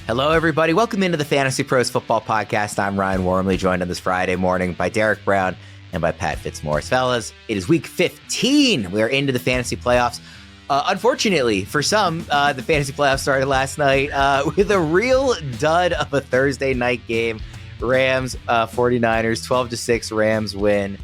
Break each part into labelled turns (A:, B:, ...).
A: Hello, everybody. Welcome into the Fantasy Pros Football Podcast. I'm Ryan Wormeli, joined on this Friday morning by Derek Brown and by Pat Fitzmaurice. Fellas, it is week 15. We are into the fantasy playoffs. Unfortunately, for some, the fantasy playoffs started last night with a real dud of a Thursday night game. Rams, 49ers, 12-6 Rams win.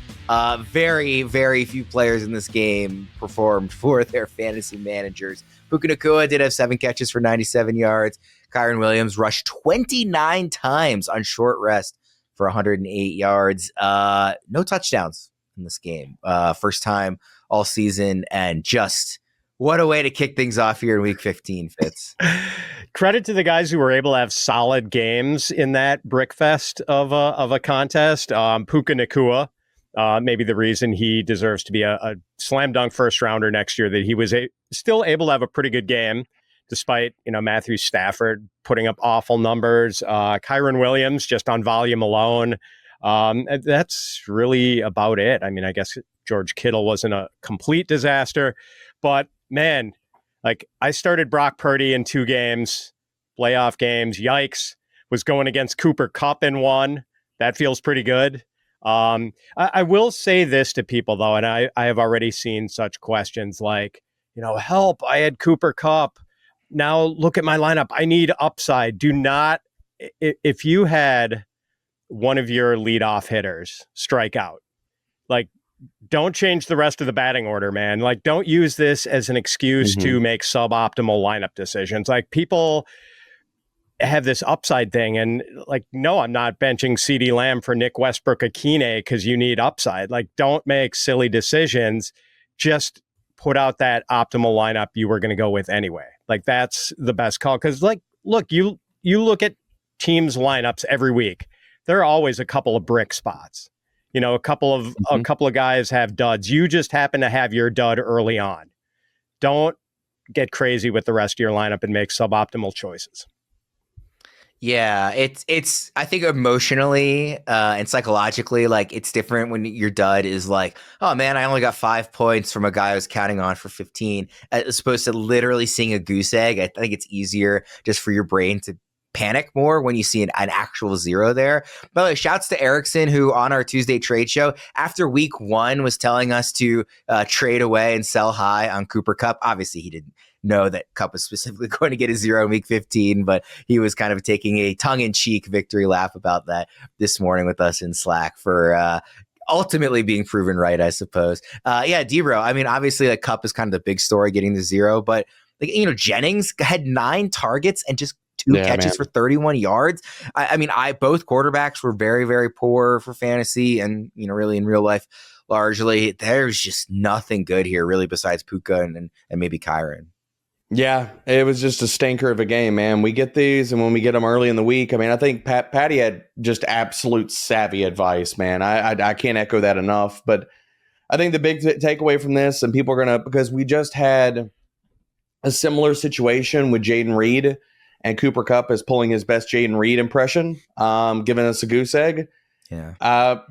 A: Very, very few players in this game performed for their fantasy managers. Puka Nacua did have 7 catches for 97 yards. Kyren Williams rushed 29 times on short rest for 108 yards. No touchdowns in this game. First time all season, and just what a way to kick things off here in week 15, Fitz.
B: Credit to the guys who were able to have solid games in that brickfest of a contest. Puka Nacua, maybe the reason he deserves to be a slam dunk first rounder next year, that he was still able to have a pretty good game, despite, Matthew Stafford putting up awful numbers. Kyren Williams, just on volume alone. That's really about it. I mean, I guess George Kittle wasn't a complete disaster, but man, I started Brock Purdy in 2 games, playoff games. Yikes. Was going against Cooper Kupp in 1. That feels pretty good. I will say this to people, though, and I have already seen such questions like, help, I had Cooper Kupp. Now look at my lineup. I need upside. Do not, if you had one of your leadoff hitters strike out, don't change the rest of the batting order, man. Don't use this as an excuse to make suboptimal lineup decisions. People have this upside thing, and no, I'm not benching CeeDee Lamb for Nick Westbrook-Akine because you need upside. Don't make silly decisions. Just put out that optimal lineup you were going to go with anyway. That's the best call. Because look, you look at teams' lineups every week. There are always a couple of brick spots. A couple of guys have duds. You just happen to have your dud early on. Don't get crazy with the rest of your lineup and make suboptimal choices.
A: Yeah, it's I think emotionally and psychologically, it's different when your dud is oh man, I only got 5 points from a guy I was counting on for 15, as opposed to literally seeing a goose egg. I think it's easier just for your brain to panic more when you see an actual 0 there. By the way, shouts to Erickson, who on our Tuesday trade show after week 1 was telling us to trade away and sell high on Cooper Kupp. Obviously, he didn't know that Kupp was specifically going to get a 0 in week 15, but he was kind of taking a tongue-in-cheek victory lap about that this morning with us in Slack for ultimately being proven right, I suppose. Debro, I mean, obviously Kupp is kind of the big story getting the 0, but Jennings had 9 targets and just 2 catches for 31 yards. I mean, both quarterbacks were very, very poor for fantasy and, really in real life, largely. There's just nothing good here, really, besides Puka and maybe Kyren.
C: Yeah, it was just a stinker of a game, man. We get these, and when we get them early in the week, I mean, I think Patty had just absolute savvy advice, man. I can't echo that enough. But I think the big takeaway from this, and people are going to, because we just had a similar situation with Jaden Reed, and Cooper Kupp is pulling his best Jaden Reed impression, giving us a goose egg.
A: Yeah.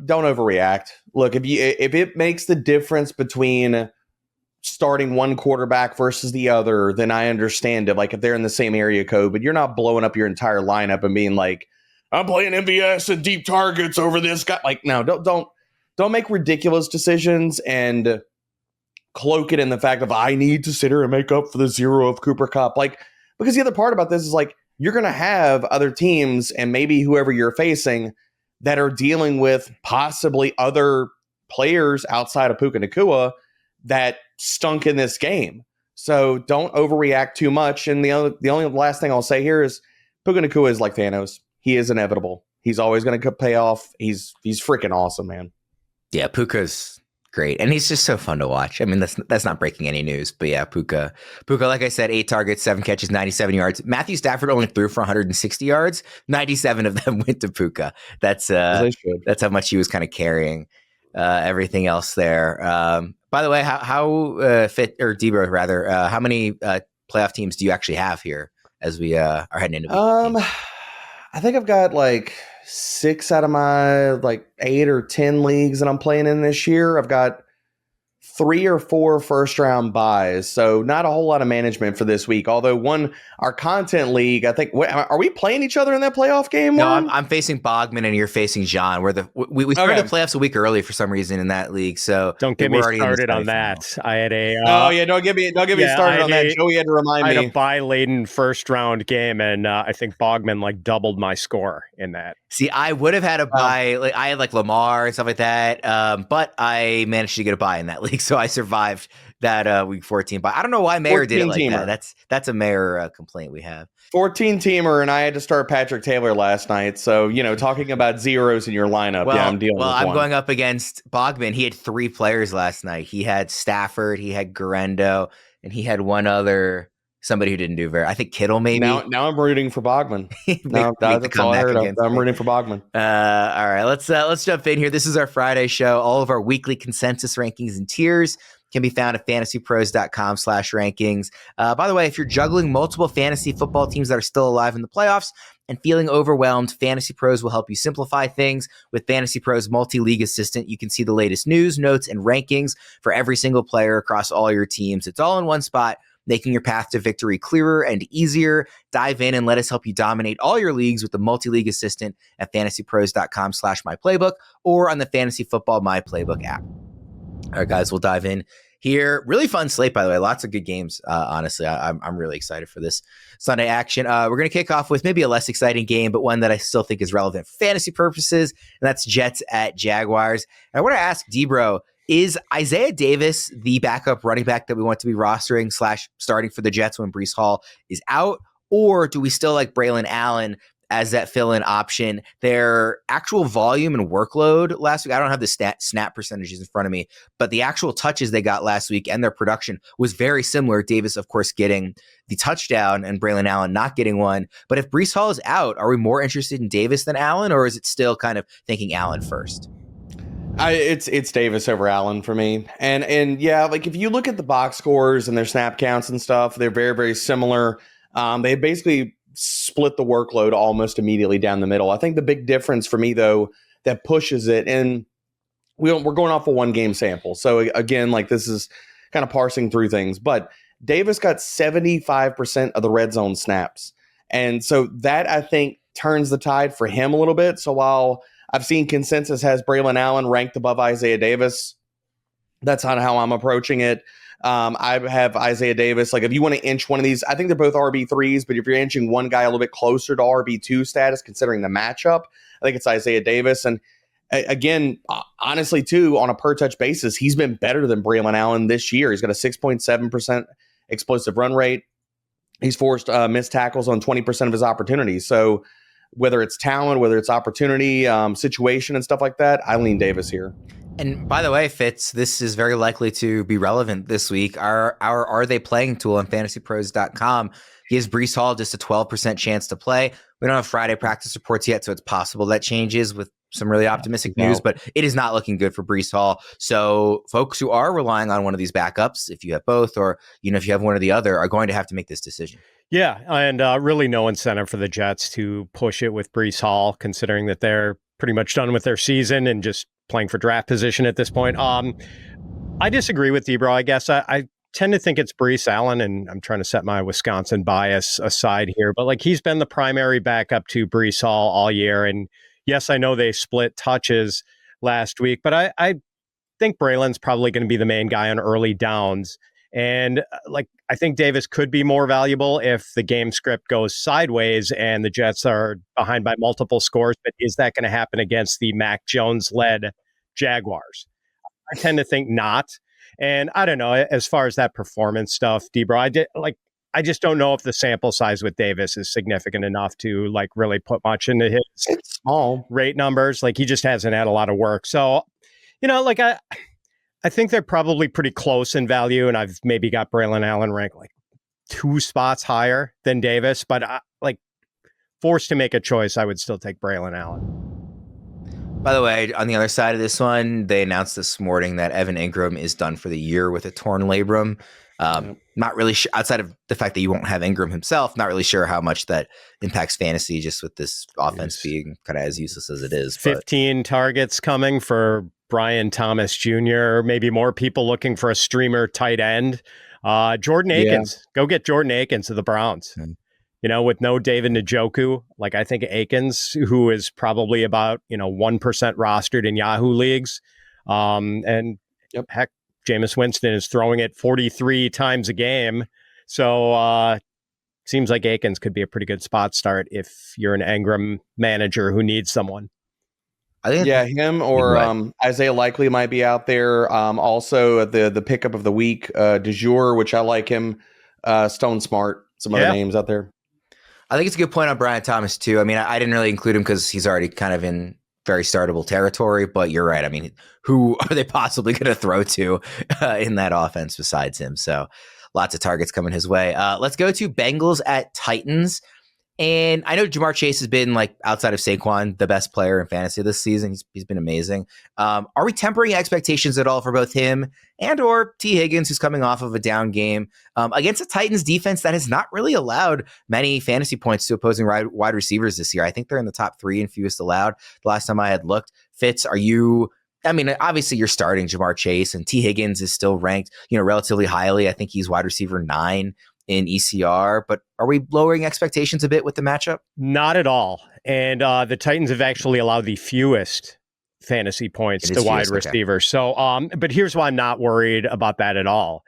C: Don't overreact. Look, if it makes the difference between starting one quarterback versus the other, then I understand it. If they're in the same area code, but you're not blowing up your entire lineup and being I'm playing MVS and deep targets over this guy. No, don't make ridiculous decisions and cloak it in the fact of I need to sit here and make up for the 0 of Cooper Kupp. Because the other part about this is you're going to have other teams and maybe whoever you're facing that are dealing with possibly other players outside of Puka Nacua that stunk in this game. So don't overreact too much. And the only last thing I'll say here is Puka Nacua is like Thanos. He is inevitable. He's always going to pay off. He's freaking awesome, man.
A: Yeah, Puka's great, and he's just so fun to watch. I mean, that's not breaking any news, but yeah, Puka, like I said, 8 targets, 7 catches, 97 yards. Matthew Stafford only threw for 160 yards. 97 of them went to Puka. That's how much he was kind of carrying everything else there. By the way, how fit or Debro rather? How many playoff teams do you actually have here as we are heading into week 15?
C: I think I've got 6 out of my 8 or 10 leagues that I'm playing in this year. I've got 3 or 4 first round buys, so not a whole lot of management for this week. Although our content league, I think, are we playing each other in that playoff game?
A: No,
C: Worm?
A: I'm facing Bogman and you're facing John. We started the playoffs a week early for some reason in that league, so
B: don't get me started on that. I had a
C: don't get me started on that. Joey had to remind me.
B: I had a bye-laden first round game, and I think Bogman doubled my score in that.
A: See, I would have had a bye. I had Lamar and stuff like that, but I managed to get a bye in that league, so I survived that week 14 bye. I don't know why Mayor did it like that. That's a Mayor complaint we have.
C: 14-teamer, and I had to start Patrick Taylor last night. So, talking about zeros in your lineup, I'm dealing with one.
A: I'm going up against Bogman. He had 3 players last night. He had Stafford, he had Garendo, and he had one other, somebody who didn't do very. I think Kittle maybe.
C: Now I'm rooting for Bogman. That's all I heard. I'm rooting for Bogman.
A: All right, let's jump in here. This is our Friday show. All of our weekly consensus rankings and tiers can be found at fantasypros.com/rankings. By the way, if you're juggling multiple fantasy football teams that are still alive in the playoffs and feeling overwhelmed, Fantasy Pros will help you simplify things. With Fantasy Pros Multi-League Assistant, you can see the latest news, notes, and rankings for every single player across all your teams. It's all in one spot, making your path to victory clearer and easier. Dive in and let us help you dominate all your leagues with the Multi-League Assistant at fantasypros.com/myplaybook or on the Fantasy Football My Playbook app. All right, guys, we'll dive in here. Really fun slate, by the way. Lots of good games. Honestly, I'm really excited for this Sunday action. We're going to kick off with maybe a less exciting game, but one that I still think is relevant for fantasy purposes, and that's Jets at Jaguars. And I want to ask D-Bro, is Isaiah Davis the backup running back that we want to be rostering / starting for the Jets when Breece Hall is out? Or do we still like Braelon Allen as that fill-in option? Their actual volume and workload last week, I don't have the snap percentages in front of me, but the actual touches they got last week and their production was very similar. Davis, of course, getting the touchdown and Braelon Allen not getting one. But if Breece Hall is out, are we more interested in Davis than Allen, or is it still kind of thinking Allen first?
C: It's Davis over Allen for me. And yeah, if you look at the box scores and their snap counts and stuff, they're very, very similar. They basically split the workload almost immediately down the middle. I think the big difference for me, though, that pushes it, and we're going off a 1-game sample. So again, this is kind of parsing through things, but Davis got 75% of the red zone snaps. And so that, I think, turns the tide for him a little bit. So while I've seen consensus has Braelon Allen ranked above Isaiah Davis, that's not how I'm approaching it. I have Isaiah Davis. If you want to inch one of these, I think they're both RB3s, but if you're inching one guy a little bit closer to RB2 status, considering the matchup, I think it's Isaiah Davis. And again, honestly, too, on a per touch basis, he's been better than Braelon Allen this year. He's got a 6.7% explosive run rate. He's forced missed tackles on 20% of his opportunities. So whether it's talent, whether it's opportunity, situation and stuff like that, I lean Davis here.
A: And by the way, Fitz, this is very likely to be relevant this week. Our Are They Playing tool on fantasypros.com gives Breece Hall just a 12% chance to play. We don't have Friday practice reports yet, so it's possible that changes with some really optimistic news, but it is not looking good for Breece Hall. So folks who are relying on one of these backups, if you have both or if you have one or the other, are going to have to make this decision. Yeah,
B: and really no incentive for the Jets to push it with Breece Hall, considering that they're pretty much done with their season and just playing for draft position at this point. I disagree with you, bro. I guess I tend to think it's Breece Allen, and I'm trying to set my Wisconsin bias aside here, but he's been the primary backup to Breece Hall all year. And yes, I know they split touches last week, but I think Braylon's probably going to be the main guy on early downs. And I think Davis could be more valuable if the game script goes sideways and the Jets are behind by multiple scores. But is that going to happen against the Mac Jones-led Jaguars? I tend to think not. And I don't know, as far as that performance stuff, D-Bro, I just don't know if the sample size with Davis is significant enough to really put much into his
C: small
B: rate numbers. He just hasn't had a lot of work. So, I think they're probably pretty close in value, and I've maybe got Braelon Allen ranked 2 spots higher than Davis, but forced to make a choice, I would still take Braelon Allen.
A: By the way, on the other side of this one, they announced this morning that Evan Ingram is done for the year with a torn labrum. Not really sure, outside of the fact that you won't have Ingram himself, not really sure how much that impacts fantasy, just with this offense being kind of as useless as it is.
B: 15 targets coming for Brian Thomas Jr., maybe more people looking for a streamer tight end. Jordan
C: Yeah.
B: Akins. Go get Jordan Akins of the Browns. With no David Njoku, like I think Akins, who is probably about, 1% rostered in Yahoo leagues. Heck, Jameis Winston is throwing it 43 times a game. So seems like Akins could be a pretty good spot start if you're an Engram manager who needs someone.
C: I think him or Isaiah Likely might be out there. Also, the pickup of the week, Du Jour, which I like him. Stone Smart, some other names out there.
A: I think it's a good point on Brian Thomas, too. I mean, I didn't really include him because he's already kind of in very startable territory, but you're right. I mean, who are they possibly going to throw to in that offense besides him? So lots of targets coming his way. Let's go to Bengals at Titans. And I know Jamar Chase has been, like, outside of Saquon, the best player in fantasy this season. He's been amazing. Are we tempering expectations at all for both him and or T. Higgins, who's coming off of a down game against a Titans defense that has not really allowed many fantasy points to opposing wide receivers this year? I think they're in the top 3 in fewest allowed the last time I had looked. Fitz, obviously you're starting Jamar Chase, and T. Higgins is still ranked, relatively highly. I think he's wide receiver 9 in ECR, but are we lowering expectations a bit with the matchup?
B: Not at all. And the Titans have actually allowed the fewest fantasy points to wide receivers. So, but here's why I'm not worried about that at all.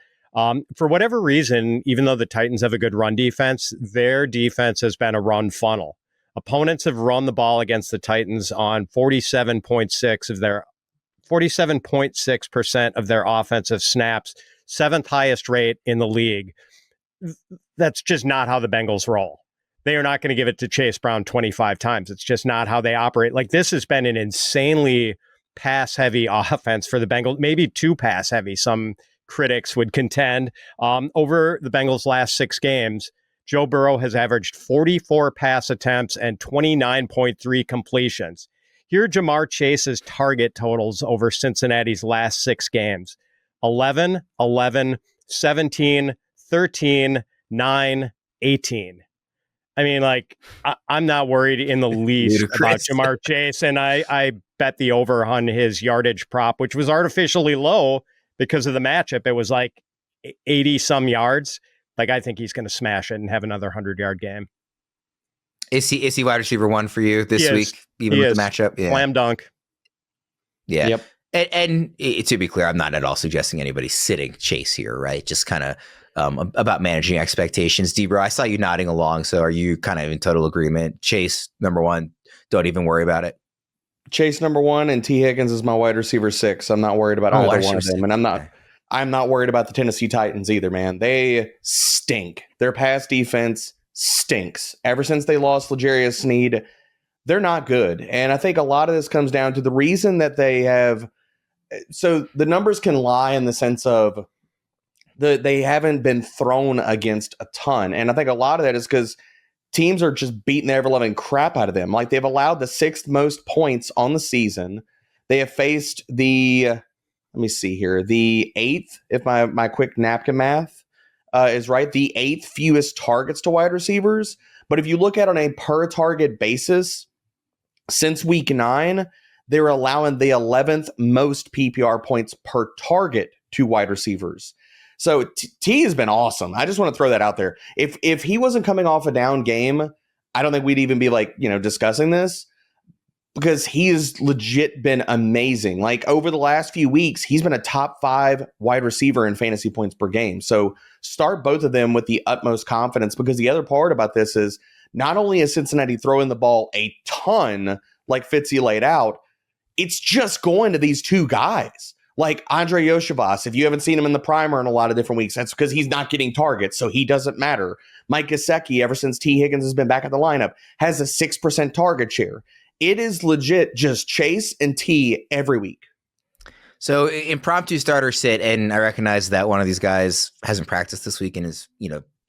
B: For whatever reason, even though the Titans have a good run defense, their defense has been a run funnel. Opponents have run the ball against the Titans on 47.6% of their offensive snaps, 7th highest rate in the league. That's just not how the Bengals roll. They are not going to give it to Chase Brown 25 times. It's just not how they operate. Like, this has been an insanely pass-heavy offense for the Bengals, maybe too pass-heavy, some critics would contend. Over the Bengals' last 6 games, Joe Burrow has averaged 44 pass attempts and 29.3 completions. Here are Jamar Chase's target totals over Cincinnati's last 6 games. 11, 11, 17, 13, 9, 18. I mean, like, I'm not worried in the least about Jamar Chase, and I bet the over on his yardage prop, which was artificially low because of the matchup. It was like 80-some yards. Like, I think he's going to smash it and have another 100-yard game.
A: Is he wide receiver 1 for you this week, even with the matchup?
B: Yeah. Slam dunk.
A: Yeah. Yep. And to be clear, I'm not at all suggesting anybody's sitting Chase here, right? Just kind of about managing expectations. Debro, I saw you nodding along. So are you kind of in total agreement? Chase, number 1, don't even worry about it.
C: Chase, number 1, and T. Higgins is my wide receiver 6. I'm not worried about either one of them. And I'm not worried about the Tennessee Titans either, man. They stink. Their pass defense stinks. Ever since they lost L'Jarius Sneed, they're not good. And I think a lot of this comes down to the reason that they have. So the numbers can lie in the sense of they haven't been thrown against a ton. And I think a lot of that is because teams are just beating the ever-loving crap out of them. Like, they've allowed the 6th most points on the season. They have faced the 8th, if my quick napkin math is right, the 8th fewest targets to wide receivers. But if you look at it on a per-target basis, since week 9, they're allowing the 11th most PPR points per target to wide receivers. So T has been awesome. I just want to throw that out there. If he wasn't coming off a down game, I don't think we'd even be discussing this, because he has legit been amazing. Like, over the last few weeks, he's been a top 5 wide receiver in fantasy points per game. So start both of them with the utmost confidence, because the other part about this is not only is Cincinnati throwing the ball a ton, like Fitzy laid out, it's just going to these 2 guys. Like Andre Yoshivas, if you haven't seen him in the primer in a lot of different weeks, that's because he's not getting targets, so he doesn't matter. Mike Gesicki, ever since T. Higgins has been back in the lineup, has a 6% target share. It is legit just Chase and T every week.
A: So impromptu starter sit, and I recognize that one of these guys hasn't practiced this week and is,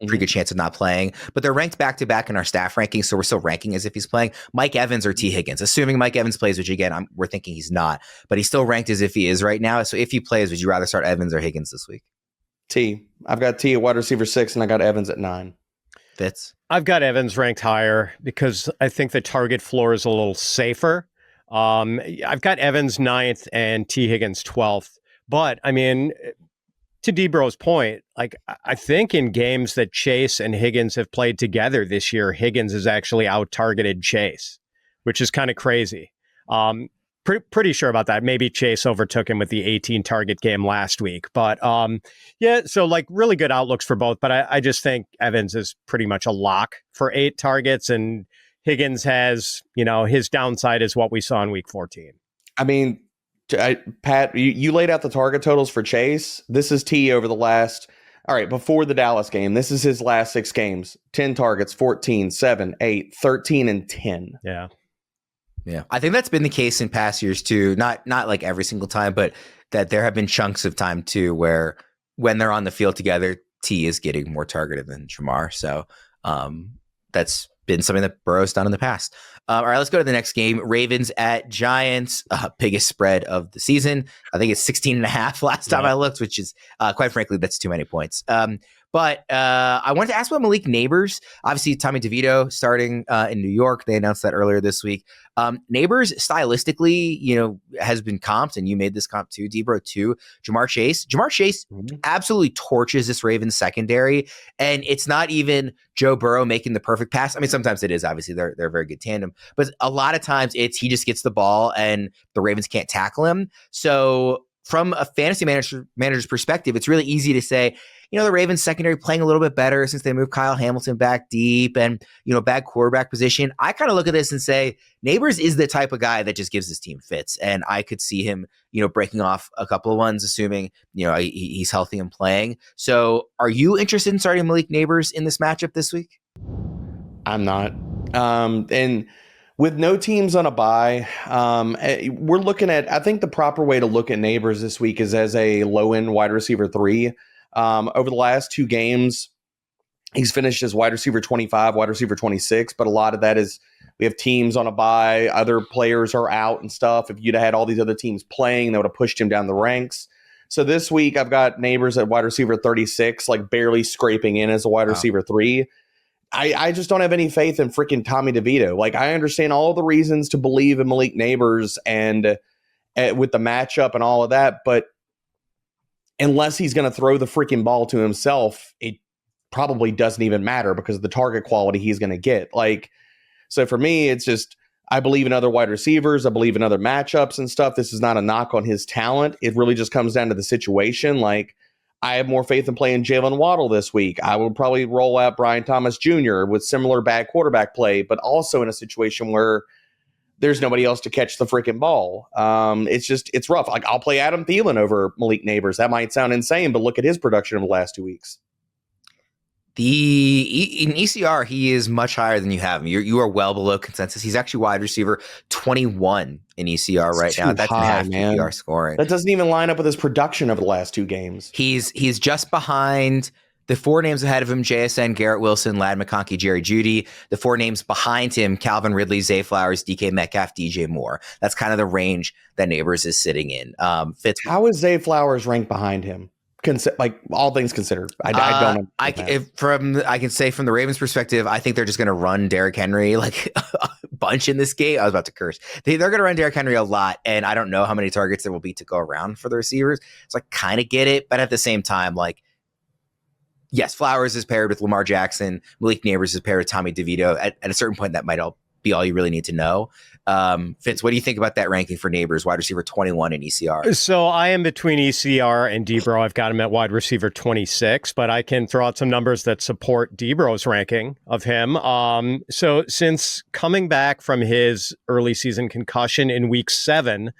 A: pretty good chance of not playing, but they're ranked back-to-back in our staff rankings, so we're still ranking as if he's playing. Mike Evans or T. Higgins, assuming Mike Evans plays, which again, we're thinking he's not, but he's still ranked as if he is right now. So if he plays, would you rather start Evans or Higgins this week?
C: T. I've got T at wide receiver 6, and I got Evans at 9.
A: Fitz?
B: I've got Evans ranked higher because I think the target floor is a little safer. I've got Evans 9th and T. Higgins 12th. But, I mean, to Debro's point, like, I think in games that Chase and Higgins have played together this year, Higgins has actually out-targeted Chase, which is kind of crazy. Pretty sure about that. Maybe Chase overtook him with the 18 target game last week. But yeah, so like really good outlooks for both. But I just think Evans is pretty much a lock for 8 targets. And Higgins has, his downside is what we saw in week 14.
C: I mean, Pat, you laid out the target totals for Chase. This is T over the last, all right, before the Dallas game. This is his last 6 games. 10 targets, 14, 7, 8, 13, and 10.
B: Yeah.
A: Yeah, I think that's been the case in past years too. Not like every single time, but that there have been chunks of time too where when they're on the field together, T is getting more targeted than Jamar. So that's been something that Burrow's done in the past. All right, let's go to the next game. Ravens at Giants, biggest spread of the season. I think it's 16.5 last time I looked, which is quite frankly, that's too many points. But I wanted to ask about Malik Nabers. Obviously, Tommy DeVito starting in New York. They announced that earlier this week. Nabers, stylistically, has been comped, and you made this comp too, Debro, to Jamar Chase. Jamar Chase absolutely torches this Ravens secondary, and it's not even Joe Burrow making the perfect pass. I mean, sometimes it is. Obviously, they're a very good tandem. But a lot of times, it's he just gets the ball, and the Ravens can't tackle him. So from a fantasy manager's perspective, it's really easy to say, the Ravens secondary playing a little bit better since they moved Kyle Hamilton back deep and, bad quarterback position. I kind of look at this and say, Nabers is the type of guy that just gives his team fits. And I could see him, breaking off a couple of ones, assuming, he's healthy and playing. So are you interested in starting Malik Nabers in this matchup this week?
C: I'm not. And with no teams on a bye, we're looking at, I think the proper way to look at Nabers this week is as a low-end wide receiver 3. Over the last 2 games, he's finished as wide receiver 25, wide receiver 26, but a lot of that is we have teams on a bye, other players are out and stuff. If you'd have had all these other teams playing, that would have pushed him down the ranks. So this week, I've got Nabers at wide receiver 36, like barely scraping in as a wide receiver 3. I just don't have any faith in freaking Tommy DeVito. Like, I understand all the reasons to believe in Malik Nabers and with the matchup and all of that, but unless he's going to throw the freaking ball to himself, it probably doesn't even matter because of the target quality he's going to get. Like, so for me, it's just, I believe in other wide receivers. I believe in other matchups and stuff. This is not a knock on his talent. It really just comes down to the situation. Like, I have more faith in playing Jalen Waddle this week. I would probably roll out Brian Thomas Jr. with similar bad quarterback play, but also in a situation where there's nobody else to catch the freaking ball. It's rough. Like, I'll play Adam Thielen over Malik Nabers. That might sound insane, but look at his production over the last 2 weeks.
A: In ECR, he is much higher than you have him. You are well below consensus. He's actually wide receiver 21 in ECR right now. That's
C: high,
A: half
C: man.
A: PPR scoring.
C: That doesn't even line up with his production over the last 2 games.
A: He's just behind the 4 names ahead of him: JSN, Garrett Wilson, Ladd McConkey, Jerry Jeudy. The 4 names behind him: Calvin Ridley, Zay Flowers, DK Metcalf, DJ Moore. That's kind of the range that Nabers is sitting in.
C: How is Zay Flowers ranked behind him? Like, all things considered, I don't.
A: I can say from the Ravens' perspective, I think they're just going to run Derrick Henry like a bunch in this game. I was about to curse. They're going to run Derrick Henry a lot, and I don't know how many targets there will be to go around for the receivers. So I kind of get it, but at the same time, like, yes, Flowers is paired with Lamar Jackson. Malik Nabers is paired with Tommy DeVito. At a certain point, that might be all you really need to know. Fitz, what do you think about that ranking for Nabers, wide receiver 21 in ECR?
B: So I am between ECR and Debro. I've got him at wide receiver 26, but I can throw out some numbers that support Debro's ranking of him. So since coming back from his early season concussion in week 7,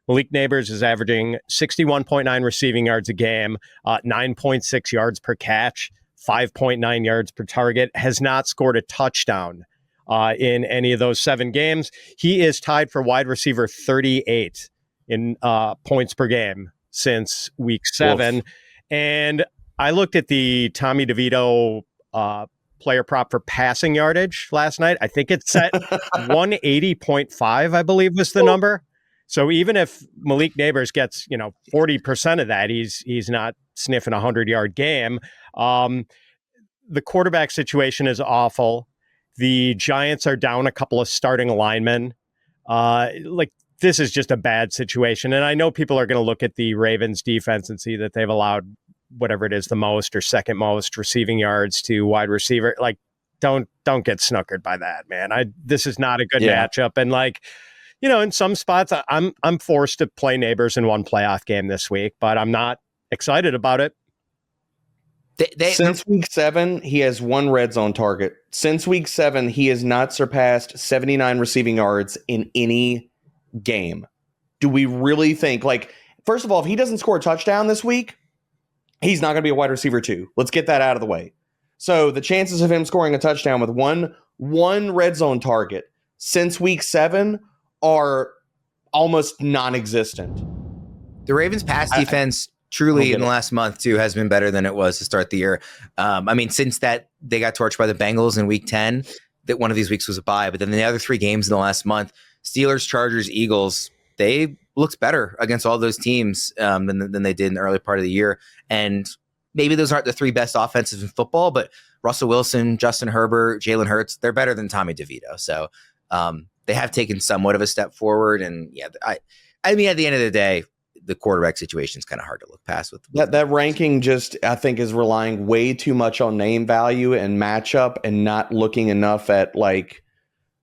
B: Malik Nabers is averaging 61.9 receiving yards a game, 9.6 yards per catch, 5.9 yards per target, has not scored a touchdown in any of those 7 games. He is tied for wide receiver 38 in points per game since week 7. Oof. And I looked at the Tommy DeVito player prop for passing yardage last night. I think it's set 180.5, I believe was the number. So even if Malik Nabers gets, 40% of that, he's not sniffing a 100-yard game. The quarterback situation is awful. The Giants are down a couple of starting linemen. this is just a bad situation. And I know people are going to look at the Ravens defense and see that they've allowed whatever it is, the most or second most receiving yards to wide receiver. Like, don't get snookered by that, man. This is not a good matchup. And like, in some spots, I'm forced to play Nabers in one playoff game this week, but I'm not excited about it.
C: Since week 7, he has 1 red zone target. Since week 7, he has not surpassed 79 receiving yards in any game. Do we really think, like, first of all, if he doesn't score a touchdown this week, he's not going to be a wide receiver 2. Let's get that out of the way. So the chances of him scoring a touchdown with one red zone target since week 7 are almost non-existent.
A: The Ravens pass defense truly in the last month too has been better than it was to start the year. Since that they got torched by the Bengals in week 10, that one of these weeks was a bye, but then the other 3 games in the last month, Steelers, Chargers, Eagles, they looked better against all those teams than they did in the early part of the year. And maybe those aren't the 3 best offenses in football, but Russell Wilson, Justin Herbert, Jalen Hurts, they're better than Tommy DeVito. So they have taken somewhat of a step forward. And at the end of the day, the quarterback situation is kind of hard to look past with
C: that ranking. Just, I think, is relying way too much on name value and matchup and not looking enough at like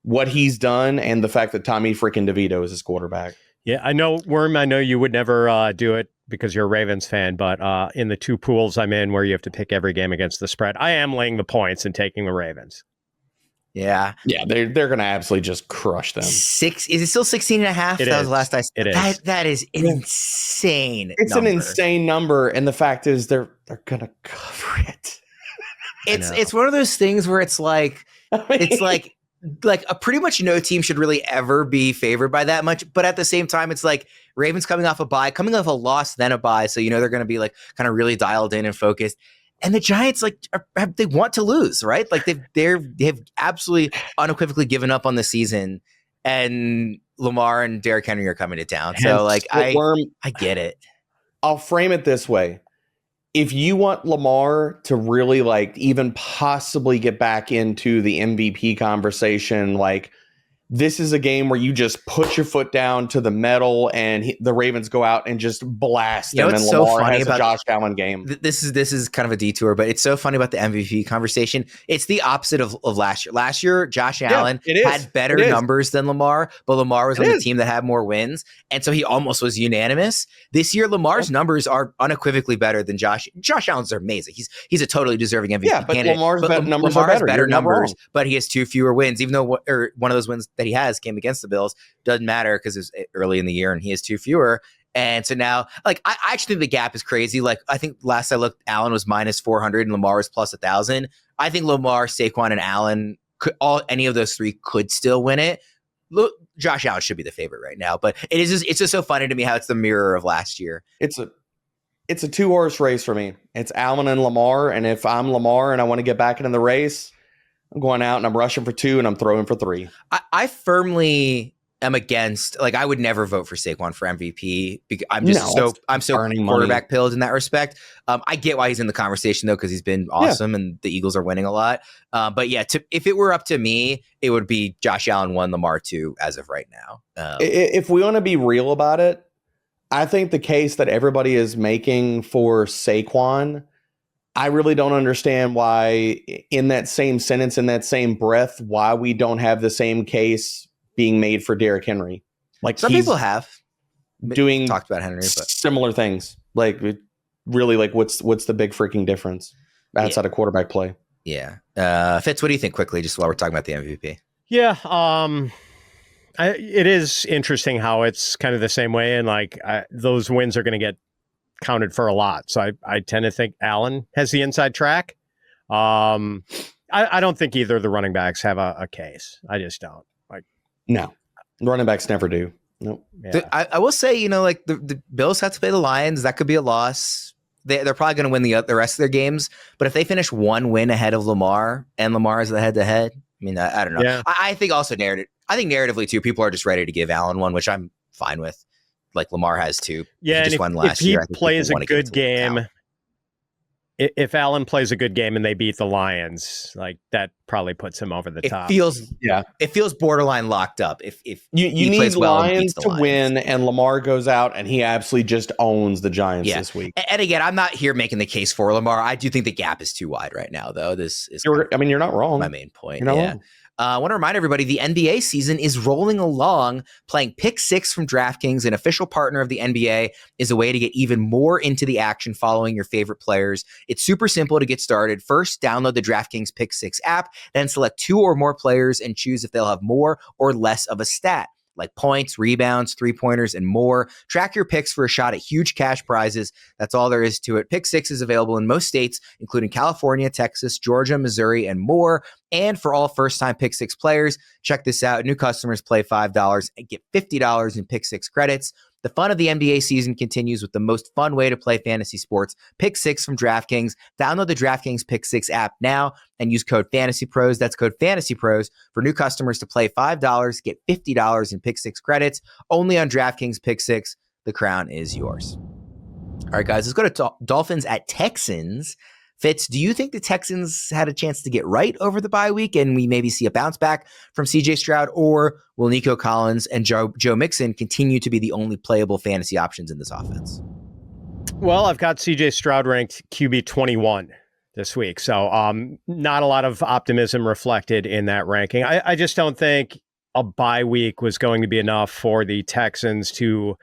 C: what he's done and the fact that Tommy freaking DeVito is his quarterback.
B: Yeah, I know, Worm, I know you would never do it because you're a Ravens fan, but in the 2 pools I'm in where you have to pick every game against the spread, I am laying the points and taking the Ravens.
C: Yeah, they're going to absolutely just crush them.
A: Is it still 16.5? That was the last I said.
B: It is.
A: That is insane.
C: It's an insane number, and the fact is they're going to cover it.
A: It's one of those things where it's like it's like a pretty much no team should really ever be favored by that much, but at the same time, it's like Ravens coming off a loss, then a bye, so they're going to be like kind of really dialed in and focused. And the Giants, they want to lose, right? Like they've absolutely unequivocally given up on the season, and Lamar and Derrick Henry are coming to town. So I get it.
C: I'll frame it this way: if you want Lamar to really even possibly get back into the MVP conversation, this is a game where you just put your foot down to the metal and the Ravens go out and just blast them. And Lamar has a Josh Allen game.
A: This is kind of a detour, but it's so funny about the MVP conversation. It's the opposite of last year. Last year, Josh Allen had better numbers than Lamar, but Lamar was on the team that had more wins. And so he almost was unanimous. This year, Lamar's numbers are unequivocally better than Josh. Josh Allen's amazing. He's a totally deserving MVP candidate. Lamar has better numbers, but he has 2 fewer wins, even though one of those wins that he has came against the Bills. Doesn't matter because it's early in the year and he has 2 fewer. And so now, I actually think the gap is crazy. I think last I looked, Allen was minus 400 and Lamar was plus 1,000. I think Lamar, Saquon, and Allen any of those 3 could still win it. Look, Josh Allen should be the favorite right now, but it's just so funny to me how it's the mirror of last year.
C: It's a 2-horse race for me. It's Allen and Lamar, and if I'm Lamar and I want to get back into the race, I'm going out and I'm rushing for 2 and I'm throwing for 3.
A: I firmly am against, I would never vote for Saquon for MVP because I'm so quarterback pilled in that respect. I get why he's in the conversation though, because he's been awesome and the Eagles are winning a lot. But yeah, if it were up to me, it would be Josh Allen 1, Lamar 2 as of right now.
C: If we want to be real about it, I think the case that everybody is making for Saquon, I really don't understand why in that same sentence, in that same breath, why we don't have the same case being made for Derrick Henry.
A: Some people have talked about Henry, but
C: similar things. Really, what's the big freaking difference outside of quarterback play?
A: Yeah. Fitz, what do you think quickly, just while we're talking about the MVP?
B: Yeah. It is interesting how it's kind of the same way. And those wins are going to get counted for a lot. So I tend to think Allen has the inside track. I don't think either of the running backs have a case. I just don't.
C: No, running backs never do. Nope.
A: Yeah. I will say, the Bills have to play the Lions. That could be a loss. They're probably going to win the rest of their games. But if they finish 1 win ahead of Lamar and Lamar is the head-to-head, I don't know. Yeah. I think also narratively too, people are just ready to give Allen 1, which I'm fine with. Lamar has 2.
B: Yeah,
A: he just won last year.
B: If he plays a good game, If Allen plays a good game and they beat the Lions, like that probably puts him over the top.
A: It feels borderline locked up. If
C: you
A: he
C: need
A: plays well and
C: Lions
A: beats the
C: to
A: Lions.
C: win, and Lamar goes out and he absolutely just owns the Giants this week.
A: And again, I'm not here making the case for Lamar. I do think the gap is too wide right now, though. This is
C: you're not wrong.
A: My main point.
C: You're not wrong.
A: I want to remind everybody the NBA season is rolling along. Playing Pick 6 from DraftKings, an official partner of the NBA, is a way to get even more into the action following your favorite players. It's super simple to get started. First, download the DraftKings Pick 6 app, then select 2 or more players and choose if they'll have more or less of a stat, like points, rebounds, three-pointers, and more. Track your picks for a shot at huge cash prizes. That's all there is to it. Pick 6 is available in most states, including California, Texas, Georgia, Missouri, and more. And for all first-time Pick 6 players, check this out. New customers play $5 and get $50 in Pick 6 credits. The fun of the NBA season continues with the most fun way to play fantasy sports, Pick 6 from DraftKings. Download the DraftKings Pick 6 app now and use code FantasyPros. That's code FantasyPros for new customers to play $5, get $50 in Pick 6 credits. Only on DraftKings Pick 6. The crown is yours. All right, guys, let's go to Dolphins at Texans. Fitz, do you think the Texans had a chance to get right over the bye week and we maybe see a bounce back from CJ Stroud, or will Nico Collins and Joe Mixon continue to be the only playable fantasy options in this offense?
B: Well, I've got CJ Stroud ranked QB 21 this week, so not a lot of optimism reflected in that ranking. I just don't think a bye week was going to be enough for the Texans to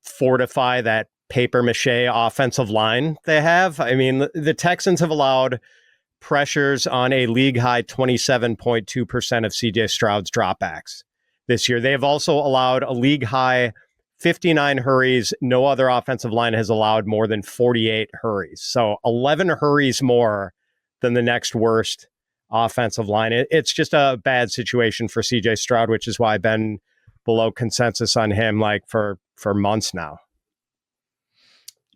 B: fortify that paper mache offensive line they have. I mean, the Texans have allowed pressures on a league high 27.2% of CJ Stroud's dropbacks this year. They have also allowed a league high 59 hurries. No other offensive line has allowed more than 48 hurries. So 11 hurries more than the next worst offensive line. It's just a bad situation for CJ Stroud, which is why I've been below consensus on him like for months now.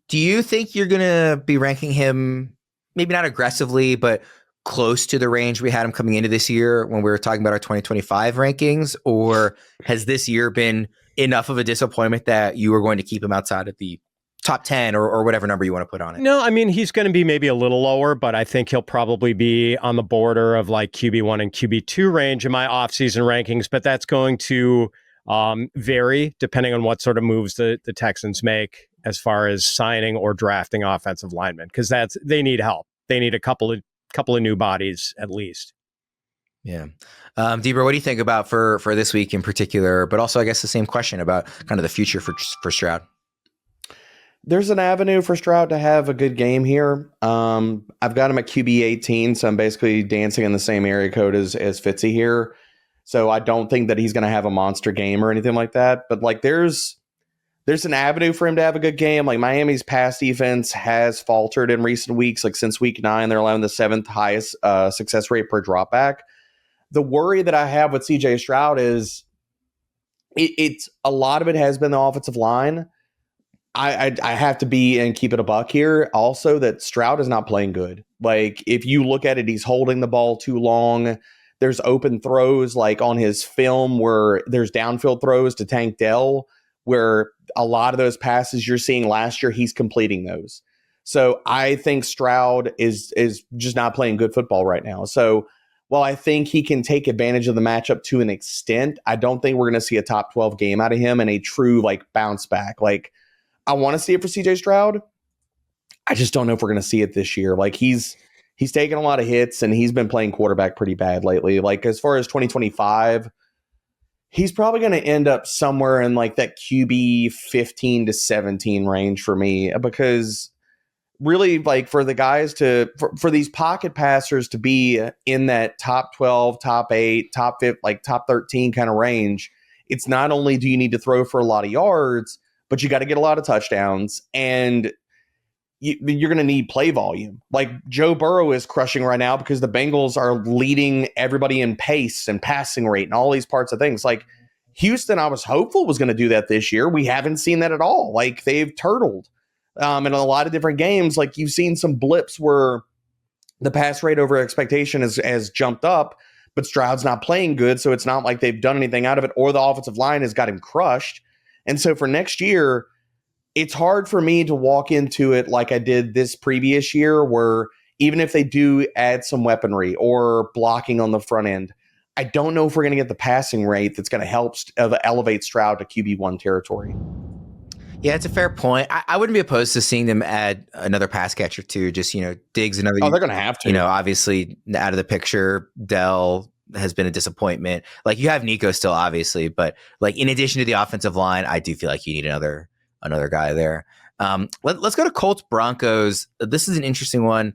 A: Do you think you're going to be ranking him, maybe not aggressively, but close to the range we had him coming into this year when we were talking about our 2025 rankings? Or has this year been enough of a disappointment that you were going to keep him outside of the top 10 or whatever number you want to put on it?
B: No, I mean, he's going to be maybe a little lower, but I think he'll probably be on the border of like QB1 and QB2 range in my offseason rankings, but that's going to vary depending on what sort of moves the Texans make as far as signing or drafting offensive linemen, because they need help. They need a couple of new bodies at least.
A: Yeah. Debra, what do you think about for this week in particular, but also I guess the same question about kind of the future for Stroud?
C: There's an avenue for Stroud to have a good game here. I've got him at QB 18, so I'm basically dancing in the same area code as Fitzy here. So I don't think that he's going to have a monster game or anything like that. But like there's an avenue for him to have a good game. Like Miami's pass defense has faltered in recent weeks. Like since week 9, they're allowing the 7th highest success rate per dropback. The worry that I have with CJ Stroud is it's a lot of it has been the offensive line. I have to be and keep it a buck here. Also, that Stroud is not playing good. Like if you look at it, he's holding the ball too long. There's open throws like on his film where there's downfield throws to Tank Dell, where a lot of those passes you're seeing last year, he's completing those. So I think Stroud is just not playing good football right now. So while I think he can take advantage of the matchup to an extent, I don't think we're going to see a top 12 game out of him and a true like bounce back. Like I want to see it for CJ Stroud. I just don't know if we're going to see it this year. Like he's taken a lot of hits and he's been playing quarterback pretty bad lately. Like as far as 2025, he's probably going to end up somewhere in like that QB 15 to 17 range for me, because really like for the guys for these pocket passers to be in that top 12, top 8, top 5, like top 13 kind of range, it's not only do you need to throw for a lot of yards, but you got to get a lot of touchdowns and you're going to need play volume. Like Joe Burrow is crushing right now because the Bengals are leading everybody in pace and passing rate and all these parts of things. Like Houston, I was hopeful was going to do that this year. We haven't seen that at all. Like they've turtled in a lot of different games. Like you've seen some blips where the pass rate over expectation has jumped up, but Stroud's not playing good. So it's not like they've done anything out of it, or the offensive line has got him crushed. And so for next year, it's hard for me to walk into it like I did this previous year, where even if they do add some weaponry or blocking on the front end, I don't know if we're going to get the passing rate that's going to help elevate Stroud to QB1 territory.
A: Yeah, it's a fair point. I wouldn't be opposed to seeing them add another pass catcher too. Just, Diggs another.
C: Oh, they're going to have to.
A: Obviously out of the picture, Dell has been a disappointment. Like, you have Nico still, obviously, but like, in addition to the offensive line, I do feel like you need another guy there. Let's go to Colts-Broncos. This is an interesting one.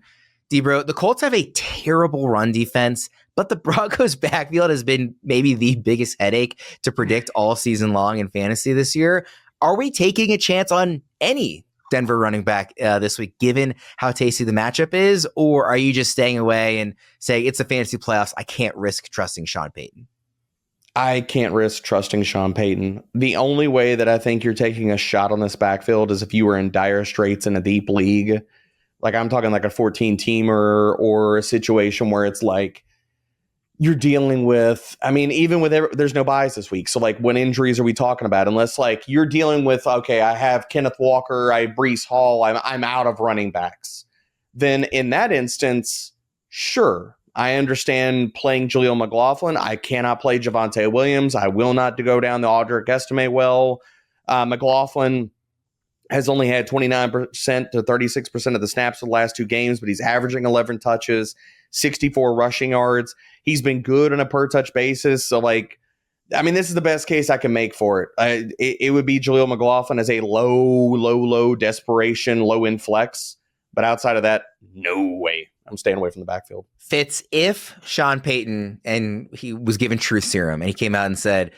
A: D-Bro, the Colts have a terrible run defense, but the Broncos backfield has been maybe the biggest headache to predict all season long in fantasy this year. Are we taking a chance on any Denver running back this week, given how tasty the matchup is? Or are you just staying away and saying it's the fantasy playoffs, I can't risk trusting Sean Payton?
C: I can't risk trusting Sean Payton. The only way that I think you're taking a shot on this backfield is if you were in dire straits in a deep league. Like, I'm talking like a 14-teamer or a situation where it's like you're dealing with, even with there's no buys this week. So like, what injuries are we talking about? Unless like you're dealing with, okay, I have Kenneth Walker, I have Breece Hall, I'm out of running backs. Then in that instance, sure, I understand playing Jaleel McLaughlin. I cannot play Javonte Williams. I will not go down the Audric Estime well. McLaughlin has only had 29% to 36% of the snaps for the last 2 games, but he's averaging 11 touches, 64 rushing yards. He's been good on a per touch basis. So like, this is the best case I can make for it. It would be Jaleel McLaughlin as a low desperation, low in flex. But outside of that, no way. I'm staying away from the backfield.
A: Fitz, if Sean Payton, and he was given truth serum, and he came out and said,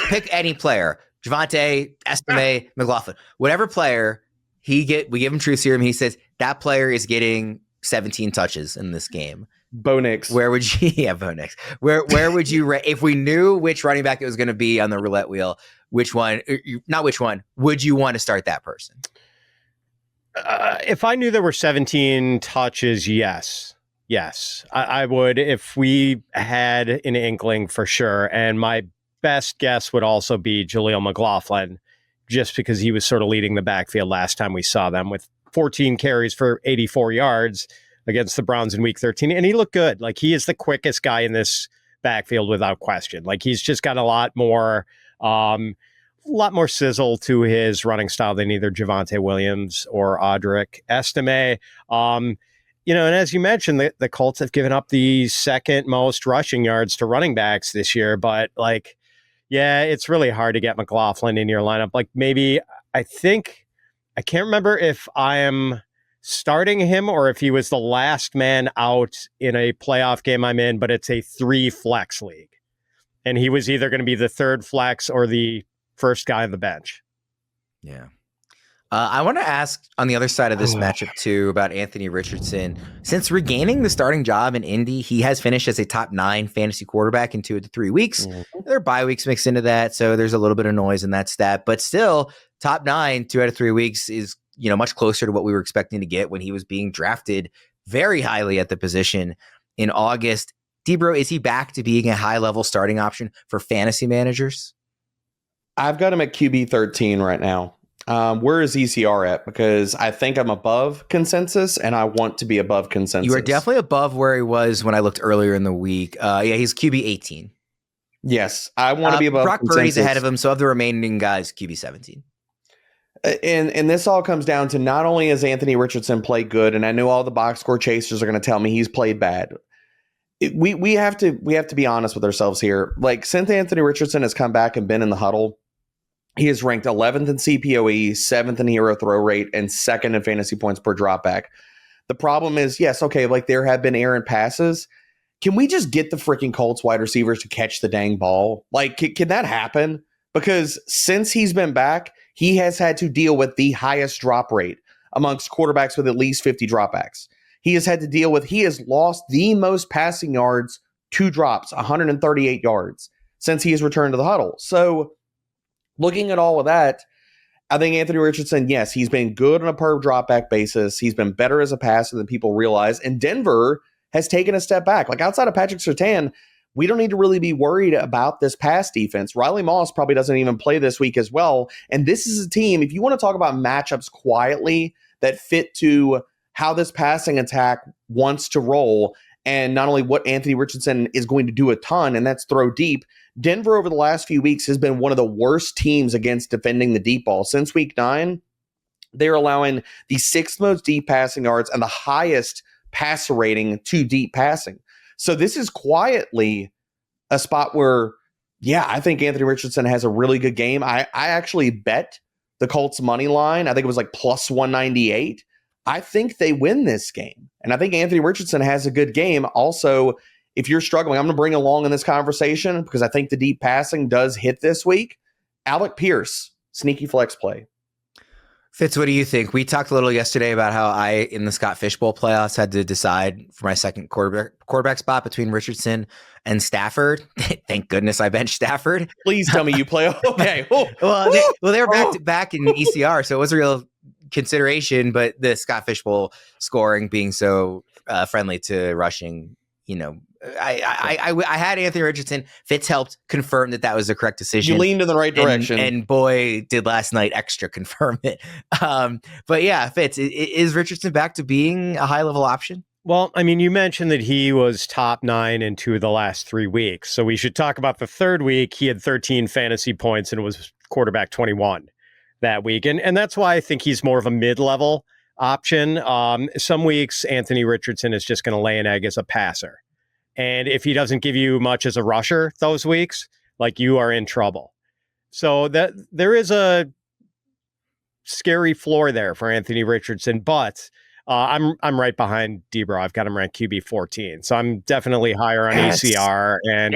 A: pick any player, Javonte, Estime, McLaughlin, whatever player we give him truth serum. He says that player is getting 17 touches in this game.
C: Bo Nix.
A: Where would you? Yeah, Bo Nix. Where would you if we knew which running back it was going to be on the roulette wheel? Which one? Not which one. Would you want to start that person?
B: If I knew there were 17 touches, yes. I would if we had an inkling for sure. And my best guess would also be Jaleel McLaughlin, just because he was sort of leading the backfield last time we saw them with 14 carries for 84 yards against the Browns in week 13. And he looked good. Like, he is the quickest guy in this backfield without question. Like, he's just got a lot more sizzle to his running style than either Javonte Williams or Audric Estime. And as you mentioned, the Colts have given up the second most rushing yards to running backs this year. But like, yeah, it's really hard to get McLaughlin in your lineup. Like, maybe I can't remember if I am starting him or if he was the last man out in a playoff game I'm in, but it's a 3 flex league. And he was either going to be the third flex or the first guy on the bench.
A: Yeah. I want to ask on the other side of this matchup too about Anthony Richardson. Since regaining the starting job in Indy, he has finished as a top 9 fantasy quarterback in 2 of the 3 weeks. There are bye weeks mixed into that, so there's a little bit of noise in that stat. But still, top 9, 2 out of 3 weeks is much closer to what we were expecting to get when he was being drafted very highly at the position in August. D-Bro, is he back to being a high-level starting option for fantasy managers?
C: I've got him at QB 13 right now. Where is ECR at? Because I think I'm above consensus, and I want to be above consensus.
A: You are definitely above where he was when I looked earlier in the week. He's QB 18.
C: Yes, I want to be above
A: Brock
C: consensus.
A: Purdy's ahead of him, so of the remaining guys, QB 17.
C: And this all comes down to not only has Anthony Richardson played good, and I know all the box score chasers are going to tell me he's played bad. We have to be honest with ourselves here. Like, since Anthony Richardson has come back and been in the huddle, he is ranked 11th in CPOE, 7th in hero throw rate, and 2nd in fantasy points per dropback. The problem is, yes, okay, like there have been errant passes. Can we just get the freaking Colts wide receivers to catch the dang ball? Like, can that happen? Because since he's been back, he has had to deal with the highest drop rate amongst quarterbacks with at least 50 dropbacks. He has lost the most passing yards, 2 drops, 138 yards since he has returned to the huddle. So looking at all of that, I think Anthony Richardson, yes, he's been good on a per dropback basis. He's been better as a passer than people realize. And Denver has taken a step back. Like, outside of Patrick Surtain, we don't need to really be worried about this pass defense. Riley Moss probably doesn't even play this week as well. And this is a team, if you want to talk about matchups quietly that fit to how this passing attack wants to roll, and not only what Anthony Richardson is going to do a ton, and that's throw deep. Denver over the last few weeks has been one of the worst teams against defending the deep ball. Since week 9, they're allowing the 6th most deep passing yards and the highest passer rating to deep passing. So this is quietly a spot where, yeah, I think Anthony Richardson has a really good game. I actually bet the Colts money line. I think it was like plus 198. I think they win this game. And I think Anthony Richardson has a good game. Also, if you're struggling, I'm going to bring along in this conversation because I think the deep passing does hit this week. Alec Pierce, sneaky flex play.
A: Fitz, what do you think? We talked a little yesterday about how I, in the Scott Fish Bowl playoffs, had to decide for my second quarterback spot between Richardson and Stafford. Thank goodness I benched Stafford.
C: Please tell me you play. Okay.
A: Well, they were back to back in ECR, so it was a real consideration. But the Scott Fish Bowl scoring being so friendly to rushing, I had Anthony Richardson. Fitz helped confirm that was the correct decision.
C: You leaned in the right direction.
A: And boy, did last night extra confirm it. But yeah, Fitz, is Richardson back to being a high-level option?
B: Well, I mean, you mentioned that he was top 9 in 2 of the last 3 weeks. So we should talk about the third week. He had 13 fantasy points and was quarterback 21 that week. And that's why I think he's more of a mid-level option. Some weeks, Anthony Richardson is just going to lay an egg as a passer. And if he doesn't give you much as a rusher those weeks, like, you are in trouble. So that there is a scary floor there for Anthony Richardson, but I'm right behind Debro. I've got him ranked QB 14. So I'm definitely higher on ECR. And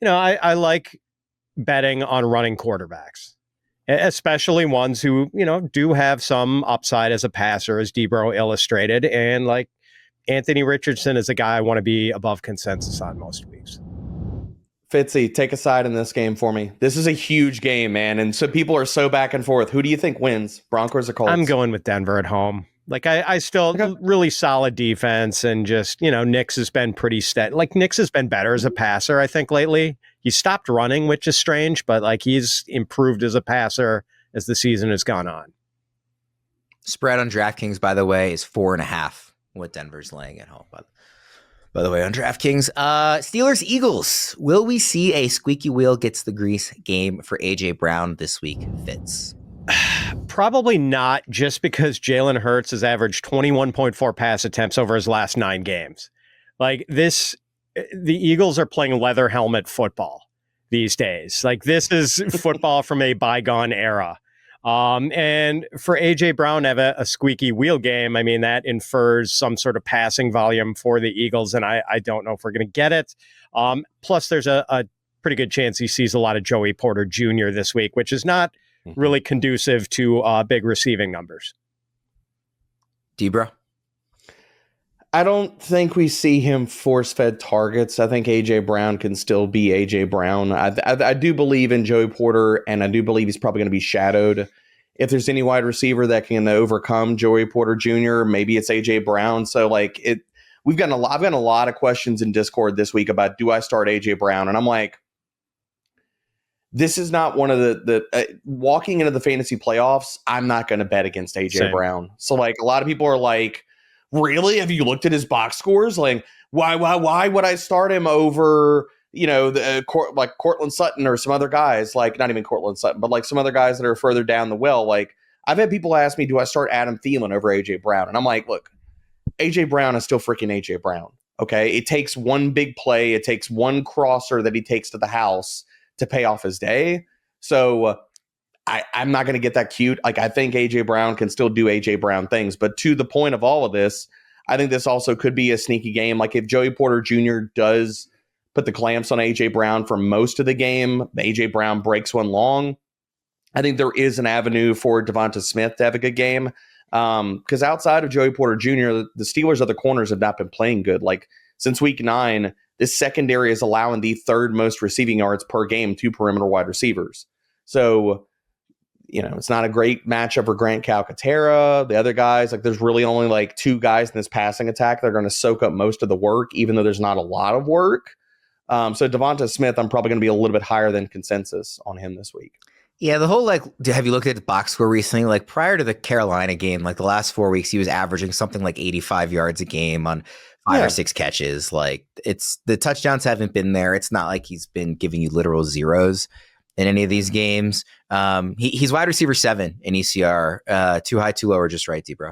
B: I like betting on running quarterbacks, especially ones who, do have some upside as a passer, as Debro illustrated. And like, Anthony Richardson is a guy I want to be above consensus on most weeks.
C: Fitzy, take a side in this game for me. This is a huge game, man. And so people are so back and forth. Who do you think wins, Broncos or Colts?
B: I'm going with Denver at home. Like, I still really solid defense, and just, Nix has been pretty steady. Like, Nix has been better as a passer, I think, lately. He stopped running, which is strange, but like, he's improved as a passer as the season has gone on.
A: Spread on DraftKings, by the way, is 4.5. What Denver's laying at home, by the way, on DraftKings. Steelers Eagles. Will we see a squeaky wheel gets the grease game for AJ Brown this week, Fitz?
B: Probably not, just because Jalen Hurts has averaged 21.4 pass attempts over his last 9 games. Like, the Eagles are playing leather helmet football these days. Like, this is football from a bygone era. And for AJ Brown to have a squeaky wheel game, I mean, that infers some sort of passing volume for the Eagles, and I don't know if we're going to get it. Plus, there's a pretty good chance he sees a lot of Joey Porter Jr. this week, which is not really conducive to big receiving numbers.
A: Debra?
C: I don't think we see him force-fed targets. I think A.J. Brown can still be A.J. Brown. I do believe in Joey Porter, and I do believe he's probably going to be shadowed. If there's any wide receiver that can overcome Joey Porter Jr., maybe it's A.J. Brown. So, like, I've gotten a lot of questions in Discord this week about, do I start A.J. Brown? And I'm like, this is not one of the walking into the fantasy playoffs, I'm not going to bet against A.J. Brown. So, like, a lot of people are like, really? Have you looked at his box scores? Like, why would I start him over, like Cortland Sutton or some other guys? Like, not even Cortland Sutton, but like some other guys that are further down the well. Like, I've had people ask me, do I start Adam Thielen over AJ Brown? And I'm like, look, AJ Brown is still freaking AJ Brown. Okay, it takes one big play, it takes one crosser that he takes to the house to pay off his day. So I'm not going to get that cute. Like, I think A.J. Brown can still do A.J. Brown things. But to the point of all of this, I think this also could be a sneaky game. Like, if Joey Porter Jr. does put the clamps on A.J. Brown for most of the game, A.J. Brown breaks one long, I think there is an avenue for Devonta Smith to have a good game. Because outside of Joey Porter Jr., the Steelers' other corners have not been playing good. Like, since week 9, this secondary is allowing the 3rd most receiving yards per game to perimeter wide receivers. So it's not a great matchup for Grant Calcaterra. The other guys, like there's really only like two guys in this passing attack that are going to soak up most of the work, even though there's not a lot of work. So Devonta Smith, I'm probably going to be a little bit higher than consensus on him this week.
A: Yeah, the whole have you looked at the box score recently? Like prior to the Carolina game, like the last 4 weeks, he was averaging something like 85 yards a game on 5 or 6 catches. Like the touchdowns haven't been there. It's not like he's been giving you literal zeros in any of these games. He's wide receiver 7 in ECR. Too high, too low, or just right, D-Bro?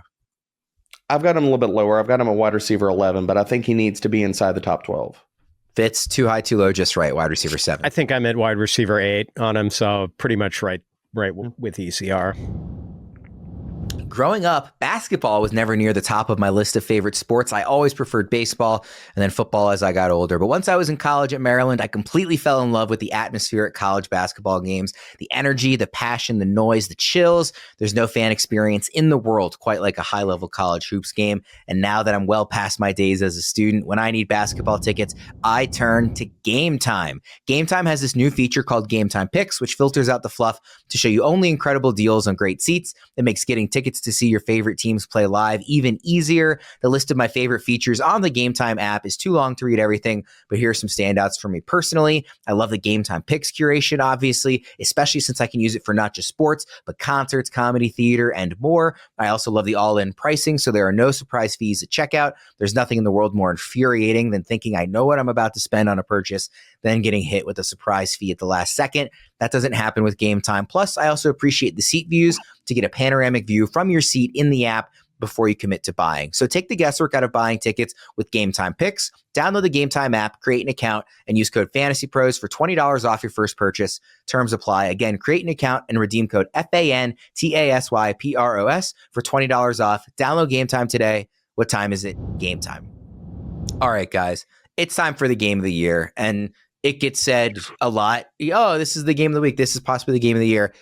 C: I've got him a little bit lower. I've got him a wide receiver 11, but I think he needs to be inside the top 12.
A: Fitz, too high, too low, just right, wide receiver 7.
B: I think I'm at wide receiver 8 on him, so pretty much right with ECR.
A: Growing up, basketball was never near the top of my list of favorite sports. I always preferred baseball and then football as I got older. But once I was in college at Maryland, I completely fell in love with the atmosphere at college basketball games, the energy, the passion, the noise, the chills. There's no fan experience in the world quite like a high-level college hoops game. And now that I'm well past my days as a student, when I need basketball tickets, I turn to Game Time. Game Time has this new feature called Game Time Picks, which filters out the fluff to show you only incredible deals on great seats. It makes getting tickets to see your favorite teams play live even easier. The list of my favorite features on the Game Time app is too long to read everything, but here are some standouts for me personally. I love the Game Time Picks curation, obviously, especially since I can use it for not just sports, but concerts, comedy, theater, and more. I also love the all-in pricing, so there are no surprise fees at checkout. There's nothing in the world more infuriating than thinking I know what I'm about to spend on a purchase, then getting hit with a surprise fee at the last second. That doesn't happen with Game Time. Plus, I also appreciate the seat views to get a panoramic view from your seat in the app before you commit to buying. So take the guesswork out of buying tickets with Game Time Picks. Download the Game Time app, create an account, and use code FantasyPros for $20 off your first purchase. Terms apply. Again, create an account and redeem code FANTASYPROS for $20 off. Download Game Time today. What time is it? Game time. All right, guys. It's time for the game of the year. And it gets said a lot. Oh, this is the game of the week. This is possibly the game of the year.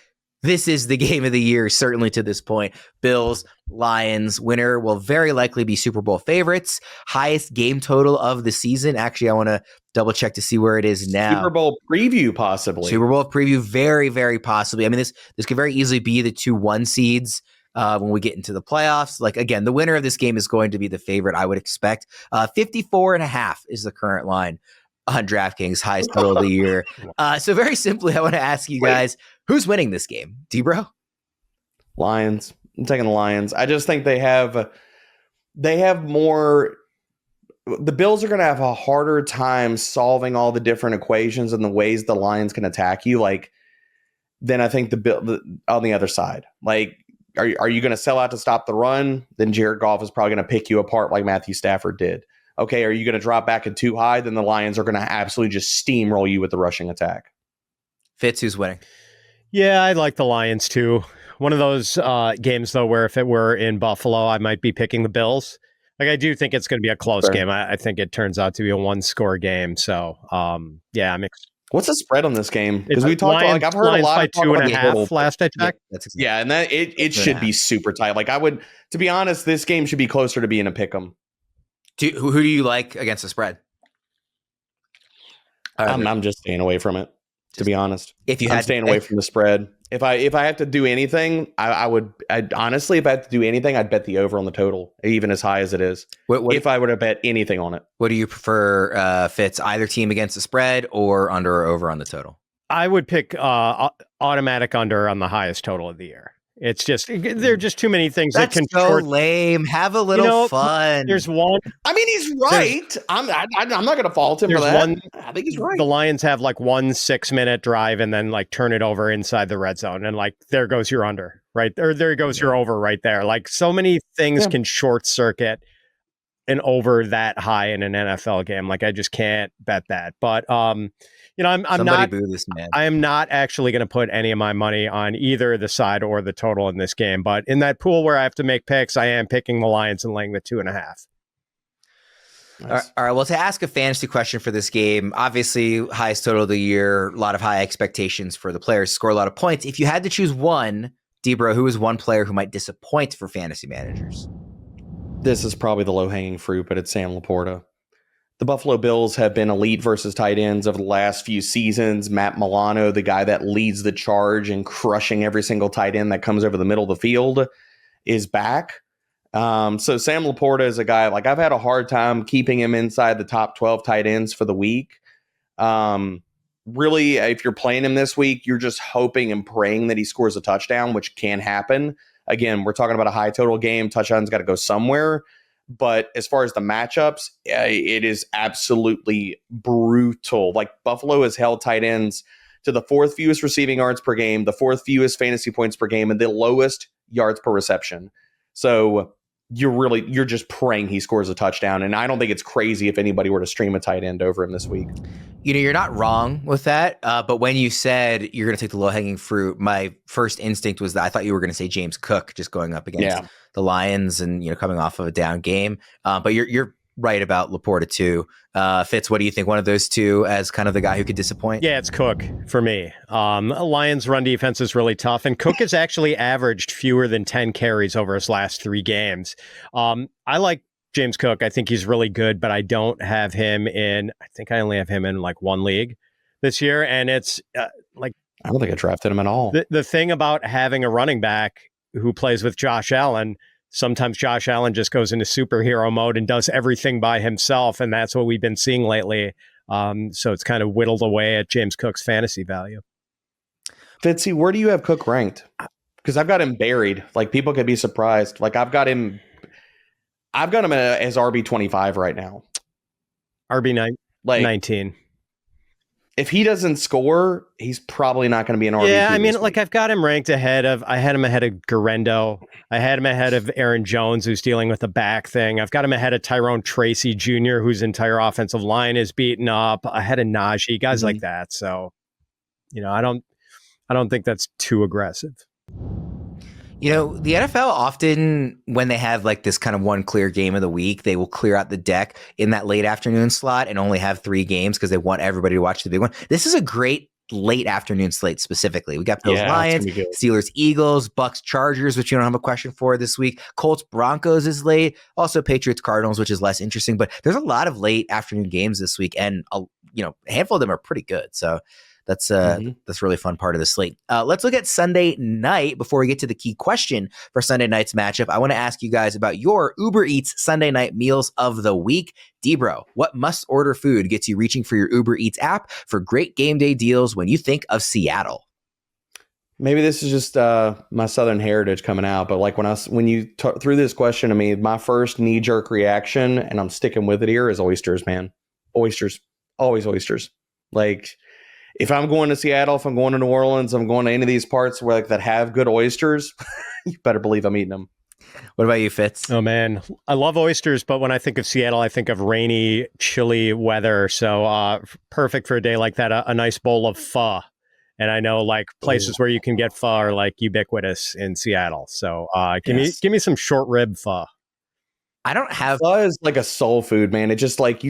A: This is the game of the year, certainly to this point. Bills, Lions, winner will very likely be Super Bowl favorites. Highest game total of the season. Actually, I want to double check to see where it is now.
C: Super Bowl preview, possibly.
A: Super Bowl preview, very, very possibly. I mean, this could very easily be the 2-1 seeds when we get into the playoffs. Like, again, the winner of this game is going to be the favorite, I would expect. 54.5 is the current line on DraftKings, highest total of the year. So very simply, I want to ask you guys, who's winning this game? D-Bro?
C: Lions. I'm taking the Lions. I just think they have more. The Bills are going to have a harder time solving all the different equations and the ways the Lions can attack you, like, than I think on the other side. Like, are you going to sell out to stop the run? Then Jared Goff is probably going to pick you apart like Matthew Stafford did. Okay, are you going to drop back in too high? Then the Lions are going to absolutely just steamroll you with the rushing attack.
A: Fitz, who's winning?
B: Yeah, I like the Lions too. One of those games, though, where if it were in Buffalo, I might be picking the Bills. Like, I do think it's going to be a close game. I think it turns out to be a 1-score game. So, yeah, I'm excited.
C: What's the spread on this game? Because we talked I've heard Lions a lot
B: by 2.5 last I checked.
C: Yeah, and that it should be super tight. Like, to be honest, this game should be closer to being a pick 'em.
A: Who do you like against the spread?
C: I'm just staying away from it, to be honest.
A: I'm
C: staying away from the spread. If I have to do anything, I'd honestly, if I had to do anything, I'd bet the over on the total, even as high as it is. If I were to bet anything on it.
A: What do you prefer, Fitz? Either team against the spread or under or over on the total?
B: I would pick automatic under on the highest total of the year. It's just, there are just too many things that can
A: so lame. Have a little fun.
B: There's one.
C: I mean, he's right. I'm not going to fault him for that. I think he's right.
B: The Lions have like 1 6-minute drive and then like turn it over inside the red zone. And like, there goes your under, right? Or there goes your over right there. Like, so many things can short circuit an over that high in an NFL game. Like, I just can't bet that. But, I'm not.
A: Boo this man.
B: I am not actually going to put any of my money on either the side or the total in this game. But in that pool where I have to make picks, I am picking the Lions and laying the 2.5.
A: Nice. All right. Well, to ask a fantasy question for this game, obviously highest total of the year, a lot of high expectations for the players, score a lot of points. If you had to choose one, D-Bro, who is one player who might disappoint for fantasy managers?
C: This is probably the low-hanging fruit, but it's Sam LaPorta. The Buffalo Bills have been elite versus tight ends over the last few seasons. Matt Milano, the guy that leads the charge and crushing every single tight end that comes over the middle of the field, is back. So Sam LaPorta is a guy, like, I've had a hard time keeping him inside the top 12 tight ends for the week. Really, if you're playing him this week, you're just hoping and praying that he scores a touchdown, which can happen. Again, we're talking about a high total game. Touchdown's got to go somewhere. But as far as the matchups, it is absolutely brutal. Like, Buffalo has held tight ends to the fourth fewest receiving yards per game, the fourth fewest fantasy points per game, and the lowest yards per reception. So you're just praying he scores a touchdown. And I don't think it's crazy if anybody were to stream a tight end over him this week.
A: You're not wrong with that. But when you said you're going to take the low-hanging fruit, my first instinct was that I thought you were going to say James Cook just going up against the Lions and, coming off of a down game. But you're right about LaPorta too. Fitz, what do you think? One of those two as kind of the guy who could disappoint?
B: Yeah, it's Cook for me. Lions run defense is really tough, and Cook has actually averaged fewer than 10 carries over his last 3 games. I like James Cook. I think he's really good, but I don't have him in, I think I only have him in like 1 league this year. And it's
C: I don't think I drafted him at all.
B: The thing about having a running back who plays with Josh Allen, sometimes Josh Allen just goes into superhero mode and does everything by himself. And that's what we've been seeing lately. So it's kind of whittled away at James Cook's fantasy value.
C: Fitzy, where do you have Cook ranked? Because I've got him buried. Like, people could be surprised. Like, I've got him as RB25 right now.
B: RB9, like 19.
C: If he doesn't score, he's probably not going to be an RB.
B: Yeah, I mean, like, I've got him ranked I had him ahead of Garendo. I had him ahead of Aaron Jones, who's dealing with the back thing. I've got him ahead of Tyrone Tracy Jr., whose entire offensive line is beaten up. Ahead of Najee, guys like that. So, I don't think that's too aggressive.
A: The NFL often, when they have like this kind of one clear game of the week, they will clear out the deck in that late afternoon slot and only have 3 games because they want everybody to watch the big one. This is a great late afternoon slate specifically. We got Bills Lions, Steelers Eagles, Bucks Chargers, which you don't have a question for this week. Colts Broncos is late. Also Patriots Cardinals, which is less interesting. But there's a lot of late afternoon games this week, and a handful of them are pretty good. So that's a really fun part of the slate. Let's look at Sunday night before we get to the key question for Sunday night's matchup. I want to ask you guys about your Uber Eats Sunday night meals of the week. Debro, what must-order food gets you reaching for your Uber Eats app for great game day deals when you think of Seattle?
C: Maybe this is just my Southern heritage coming out, but like when you threw this question to me, my first knee-jerk reaction, and I'm sticking with it here, is oysters, man. Oysters. Always oysters. Like, if I'm going to Seattle, if I'm going to New Orleans, I'm going to any of these parts where that have good oysters, you better believe I'm eating them.
A: What about you, Fitz?
B: Oh, man. I love oysters, but when I think of Seattle, I think of rainy, chilly weather. So perfect for a day like that, a nice bowl of pho. And I know like places where you can get pho are like ubiquitous in Seattle. So give me some short rib pho.
A: I don't have...
C: Pho is like a soul food, man. It just like,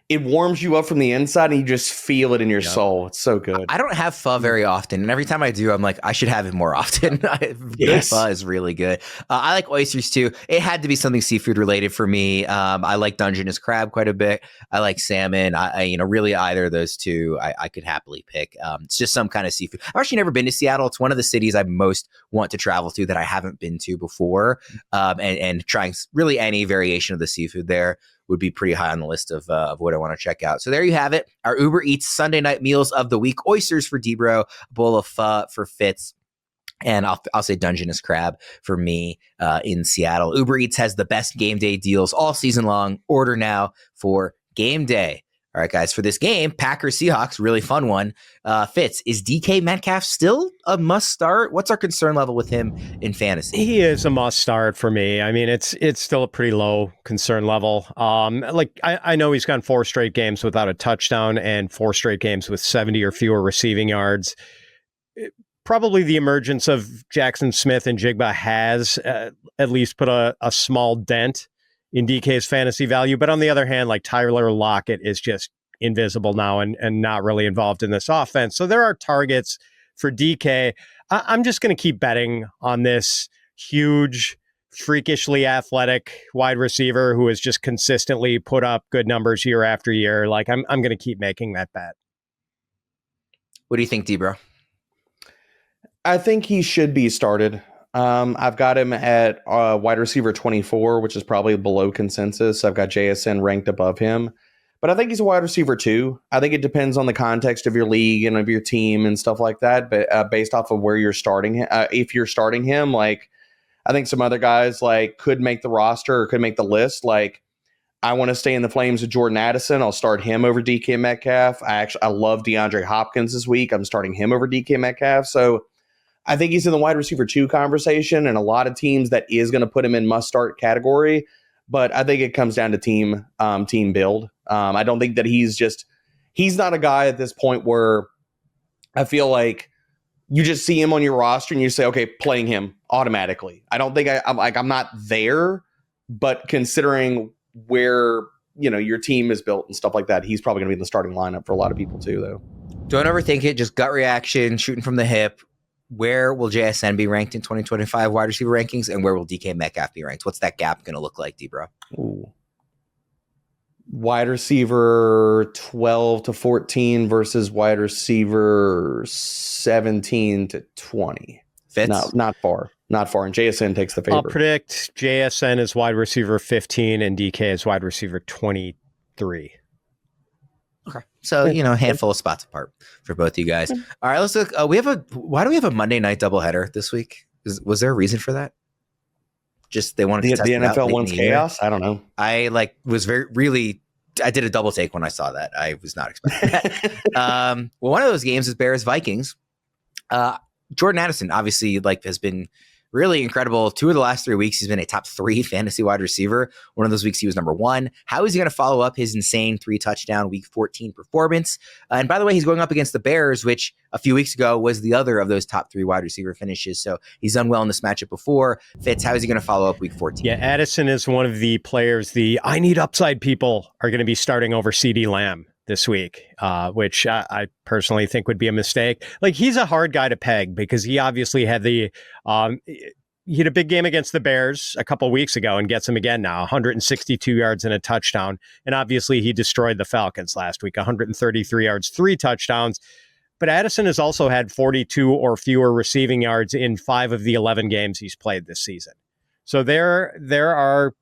C: it warms you up from the inside and you just feel it in your soul. It's so good.
A: I don't have pho very often. And every time I do, I'm like, I should have it more often. Good pho is really good. I like oysters too. It had to be something seafood related for me. I like Dungeness crab quite a bit. I like salmon. Really either of those two I could happily pick. It's just some kind of seafood. I've actually never been to Seattle. It's one of the cities I most want to travel to that I haven't been to before. And trying really any variation of the seafood there would be pretty high on the list of what I want to check out. So there you have it. Our Uber Eats Sunday night meals of the week. Oysters for Debro, a bowl of pho for Fitz, and I'll say Dungeness crab for me in Seattle. Uber Eats has the best game day deals all season long. Order now for game day. All right, guys, for this game, Packers-Seahawks, really fun one. Fitz, is DK Metcalf still a must start? What's our concern level with him in fantasy?
B: He is a must start for me. I mean, it's still a pretty low concern level. I know he's gone 4 straight games without a touchdown and 4 straight games with 70 or fewer receiving yards. Probably the emergence of Jackson Smith and Jigba has at least put a small dent in DK's fantasy value. But on the other hand, like Tyler Lockett is just invisible now and not really involved in this offense. So there are targets for DK. I'm just going to keep betting on this huge freakishly athletic wide receiver who has just consistently put up good numbers year after year. Like I'm going to keep making that bet.
A: What do you think, D-Bro?
C: I think he should be started. I've got him at wide receiver 24, which is probably below consensus. I've got JSN ranked above him, but I think he's a wide receiver too. I think it depends on the context of your league and of your team and stuff like that. But based off of where you're starting, if you're starting him, like I think some other guys like could make the roster or could make the list. Like I want to stay in the flames with Jordan Addison. I'll start him over DK Metcalf. I love DeAndre Hopkins this week. I'm starting him over DK Metcalf. So I think he's in the wide receiver 2 conversation, and a lot of teams that is going to put him in must start category. But I think it comes down to team build. I don't think that he's not a guy at this point where I feel like you just see him on your roster and you say, okay, playing him automatically. I don't think I'm not there, but considering where, your team is built and stuff like that, he's probably going to be in the starting lineup for a lot of people too, though.
A: Don't overthink it. Just gut reaction, shooting from the hip. Where will JSN be ranked in 2025 wide receiver rankings, and where will DK Metcalf be ranked? What's that gap going to look like, D-Bro?
C: Ooh. Wide receiver 12 to 14 versus wide receiver 17 to 20.
A: Fitz?
C: Not far. And JSN takes the favor.
B: I'll predict JSN is wide receiver 15 and DK is wide receiver 23.
A: Okay. So, a handful of spots apart for both of you guys. All right, let's look. Why do we have a Monday night doubleheader this week? Was there a reason for that? Just they wanted to test
C: the
A: it out
C: NFL
A: late
C: wants
A: in the year?
C: chaos. I don't know.
A: I I did a double take when I saw that. I was not expecting that. Well, one of those games is Bears-Vikings. Jordan Addison obviously has been really incredible. 2 of the last 3 weeks, he's been a top 3 fantasy wide receiver. One of those weeks, he was number 1. How is he going to follow up his insane 3-touchdown week 14 performance? And by the way, he's going up against the Bears, which a few weeks ago was the other of those top 3 wide receiver finishes. So he's done well in this matchup before. Fitz, how is he going to follow up week 14?
B: Yeah, Addison is one of the players, I need upside people are going to be starting over CeeDee Lamb this week, which I personally think would be a mistake. Like, he's a hard guy to peg because he obviously had he had a big game against the Bears a couple weeks ago and gets him again now, 162 yards and a touchdown. And obviously he destroyed the Falcons last week, 133 yards, 3 touchdowns. But Addison has also had 42 or fewer receiving yards in 5 of the 11 games he's played this season. So there are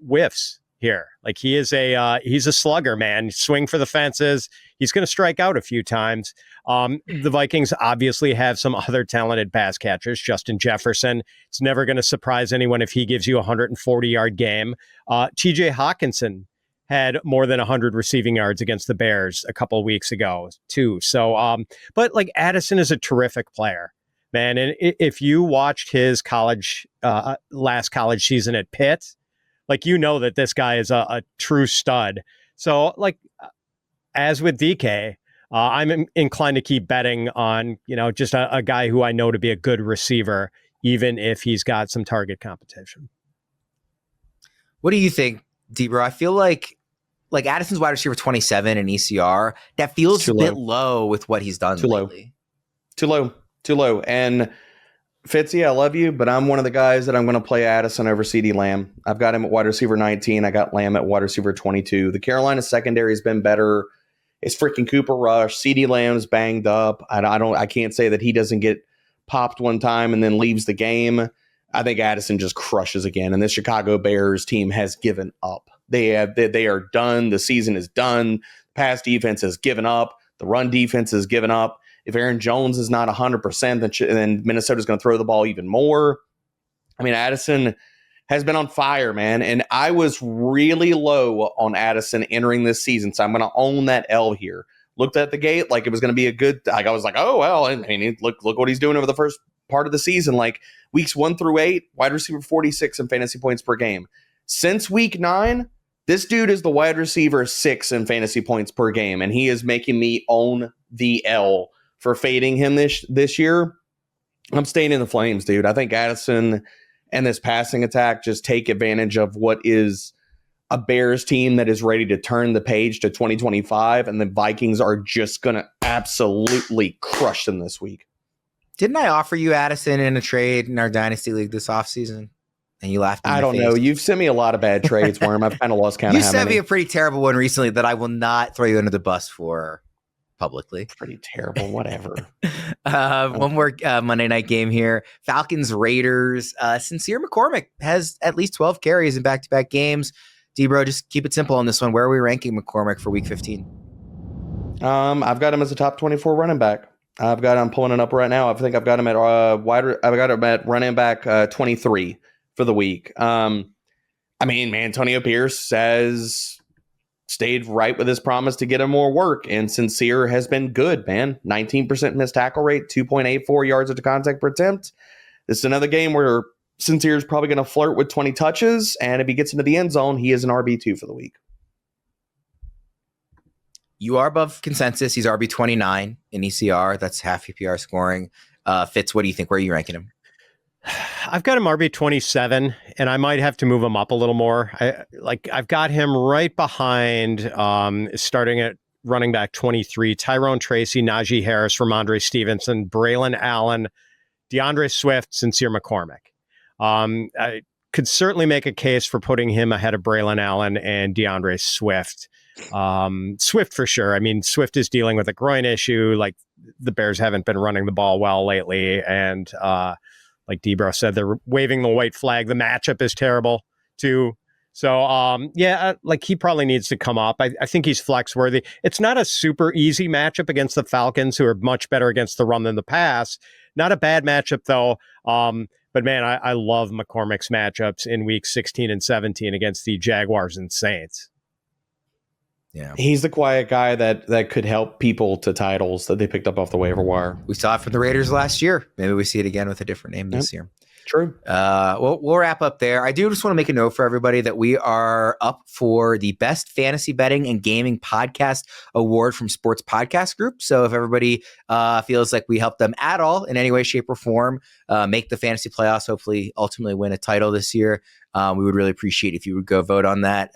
B: whiffs here. Like, he's a slugger, man. Swing for the fences. He's going to strike out a few times. The Vikings obviously have some other talented pass catchers. Justin Jefferson. It's never going to surprise anyone if he gives you a 140-yard game. TJ Hawkinson had more than 100 receiving yards against the Bears a couple weeks ago too. So, but Addison is a terrific player, man. And if you watched his last college season at Pitt, that this guy is a true stud. So, as with DK, I'm inclined to keep betting on, just a guy who I know to be a good receiver, even if he's got some target competition.
A: What do you think, D-Bro? I feel like Addison's wide receiver 27 in ECR. That feels a bit low with what he's done lately.
C: Too low. And Fitzy, I love you, but I'm one of the guys that I'm going to play Addison over CeeDee Lamb. I've got him at wide receiver 19. I got Lamb at wide receiver 22. The Carolina secondary has been better. It's freaking Cooper Rush. CeeDee Lamb's banged up. I can't say that he doesn't get popped one time and then leaves the game. I think Addison just crushes again, and the Chicago Bears team has given up. They are done. The season is done. Pass defense has given up. The run defense has given up. If Aaron Jones is not 100%, then Minnesota's going to throw the ball even more. I mean, Addison has been on fire, man. And I was really low on Addison entering this season, so I'm going to own that L here. Looked at the gate like it was going to be a good. I was like, oh well. I mean, look what he's doing over the first part of the season. Like weeks 1 through 8, wide receiver 46 in fantasy points per game. Since week 9, this dude is the wide receiver 6 in fantasy points per game, and he is making me own the L for fading him this year. I'm staying in the flames, dude. I think Addison and this passing attack just take advantage of what is a Bears team that is ready to turn the page to 2025, and the Vikings are just going to absolutely crush them this week.
A: Didn't I offer you Addison in a trade in our Dynasty League this offseason? And you laughed in
C: I
A: my
C: don't
A: face.
C: know. You've sent me a lot of bad trades, Worm. I've kind of lost count
A: You
C: of how
A: sent
C: many.
A: me a pretty terrible one recently that I will not throw you under the bus for publicly.
C: Pretty terrible. Whatever.
A: One more Monday night game here. Falcons-Raiders. Sincere McCormick has at least 12 carries in back-to-back games. D-Bro, just keep it simple on this one. Where are we ranking McCormick for week 15?
C: I've got him as a top 24 running back. I'm pulling it up right now. I think I've got him at I've got him at running back 23 for the week. Antonio Pierce has stayed right with his promise to get him more work, and Sincere has been good, man. 19% missed tackle rate, 2.84 yards of contact per attempt. This is another game where Sincere is probably going to flirt with 20 touches, and if he gets into the end zone, he is an RB2 for the week.
A: You are above consensus. He's RB 29 in ECR. That's half PPR scoring. Fitz, what do you think? Where are you ranking him?
B: I've got him RB 27, and I might have to move him up a little more. I've got him right behind, starting at running back 23, Tyrone Tracy, Najee Harris, Ramondre Stevenson, Braelon Allen, DeAndre Swift, Sincere McCormick. I could certainly make a case for putting him ahead of Braelon Allen and DeAndre Swift. Swift for sure. I mean, Swift is dealing with a groin issue. Like, the Bears haven't been running the ball well lately, and like Debro said, they're waving the white flag. The matchup is terrible too. So he probably needs to come up. I think he's flex worthy. It's not a super easy matchup against the Falcons, who are much better against the run than the pass. Not a bad matchup though. But man, I love McCormick's matchups in week 16 and 17 against the Jaguars and Saints.
A: Yeah,
C: he's the quiet guy that could help people to titles that they picked up off the waiver wire.
A: we saw it from the Raiders last year. Maybe we see it again with a different name this year.
C: True.
A: We'll wrap up there. I do just want to make a note for everybody that we are up for the Best Fantasy Betting and Gaming Podcast Award from Sports Podcast Group. So if everybody feels like we helped them at all in any way, shape, or form, make the fantasy playoffs, hopefully ultimately win a title this year, we would really appreciate if you would go vote on that.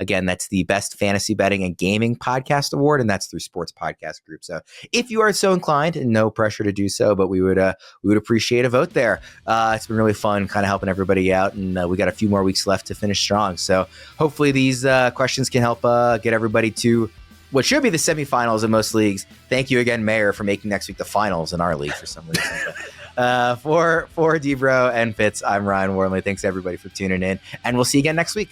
A: Again, that's the Best Fantasy Betting and Gaming Podcast Award, and that's through Sports Podcast Group. So if you are so inclined, and no pressure to do so, but we would appreciate a vote there. It's been really fun kind of helping everybody out, and we got a few more weeks left to finish strong. So hopefully these questions can help get everybody to what should be the semifinals in most leagues. Thank you again, Mayor, for making next week the finals in our league for some reason. For Debro and Fitz, I'm Ryan Wormeli. Thanks everybody for tuning in, and we'll see you again next week.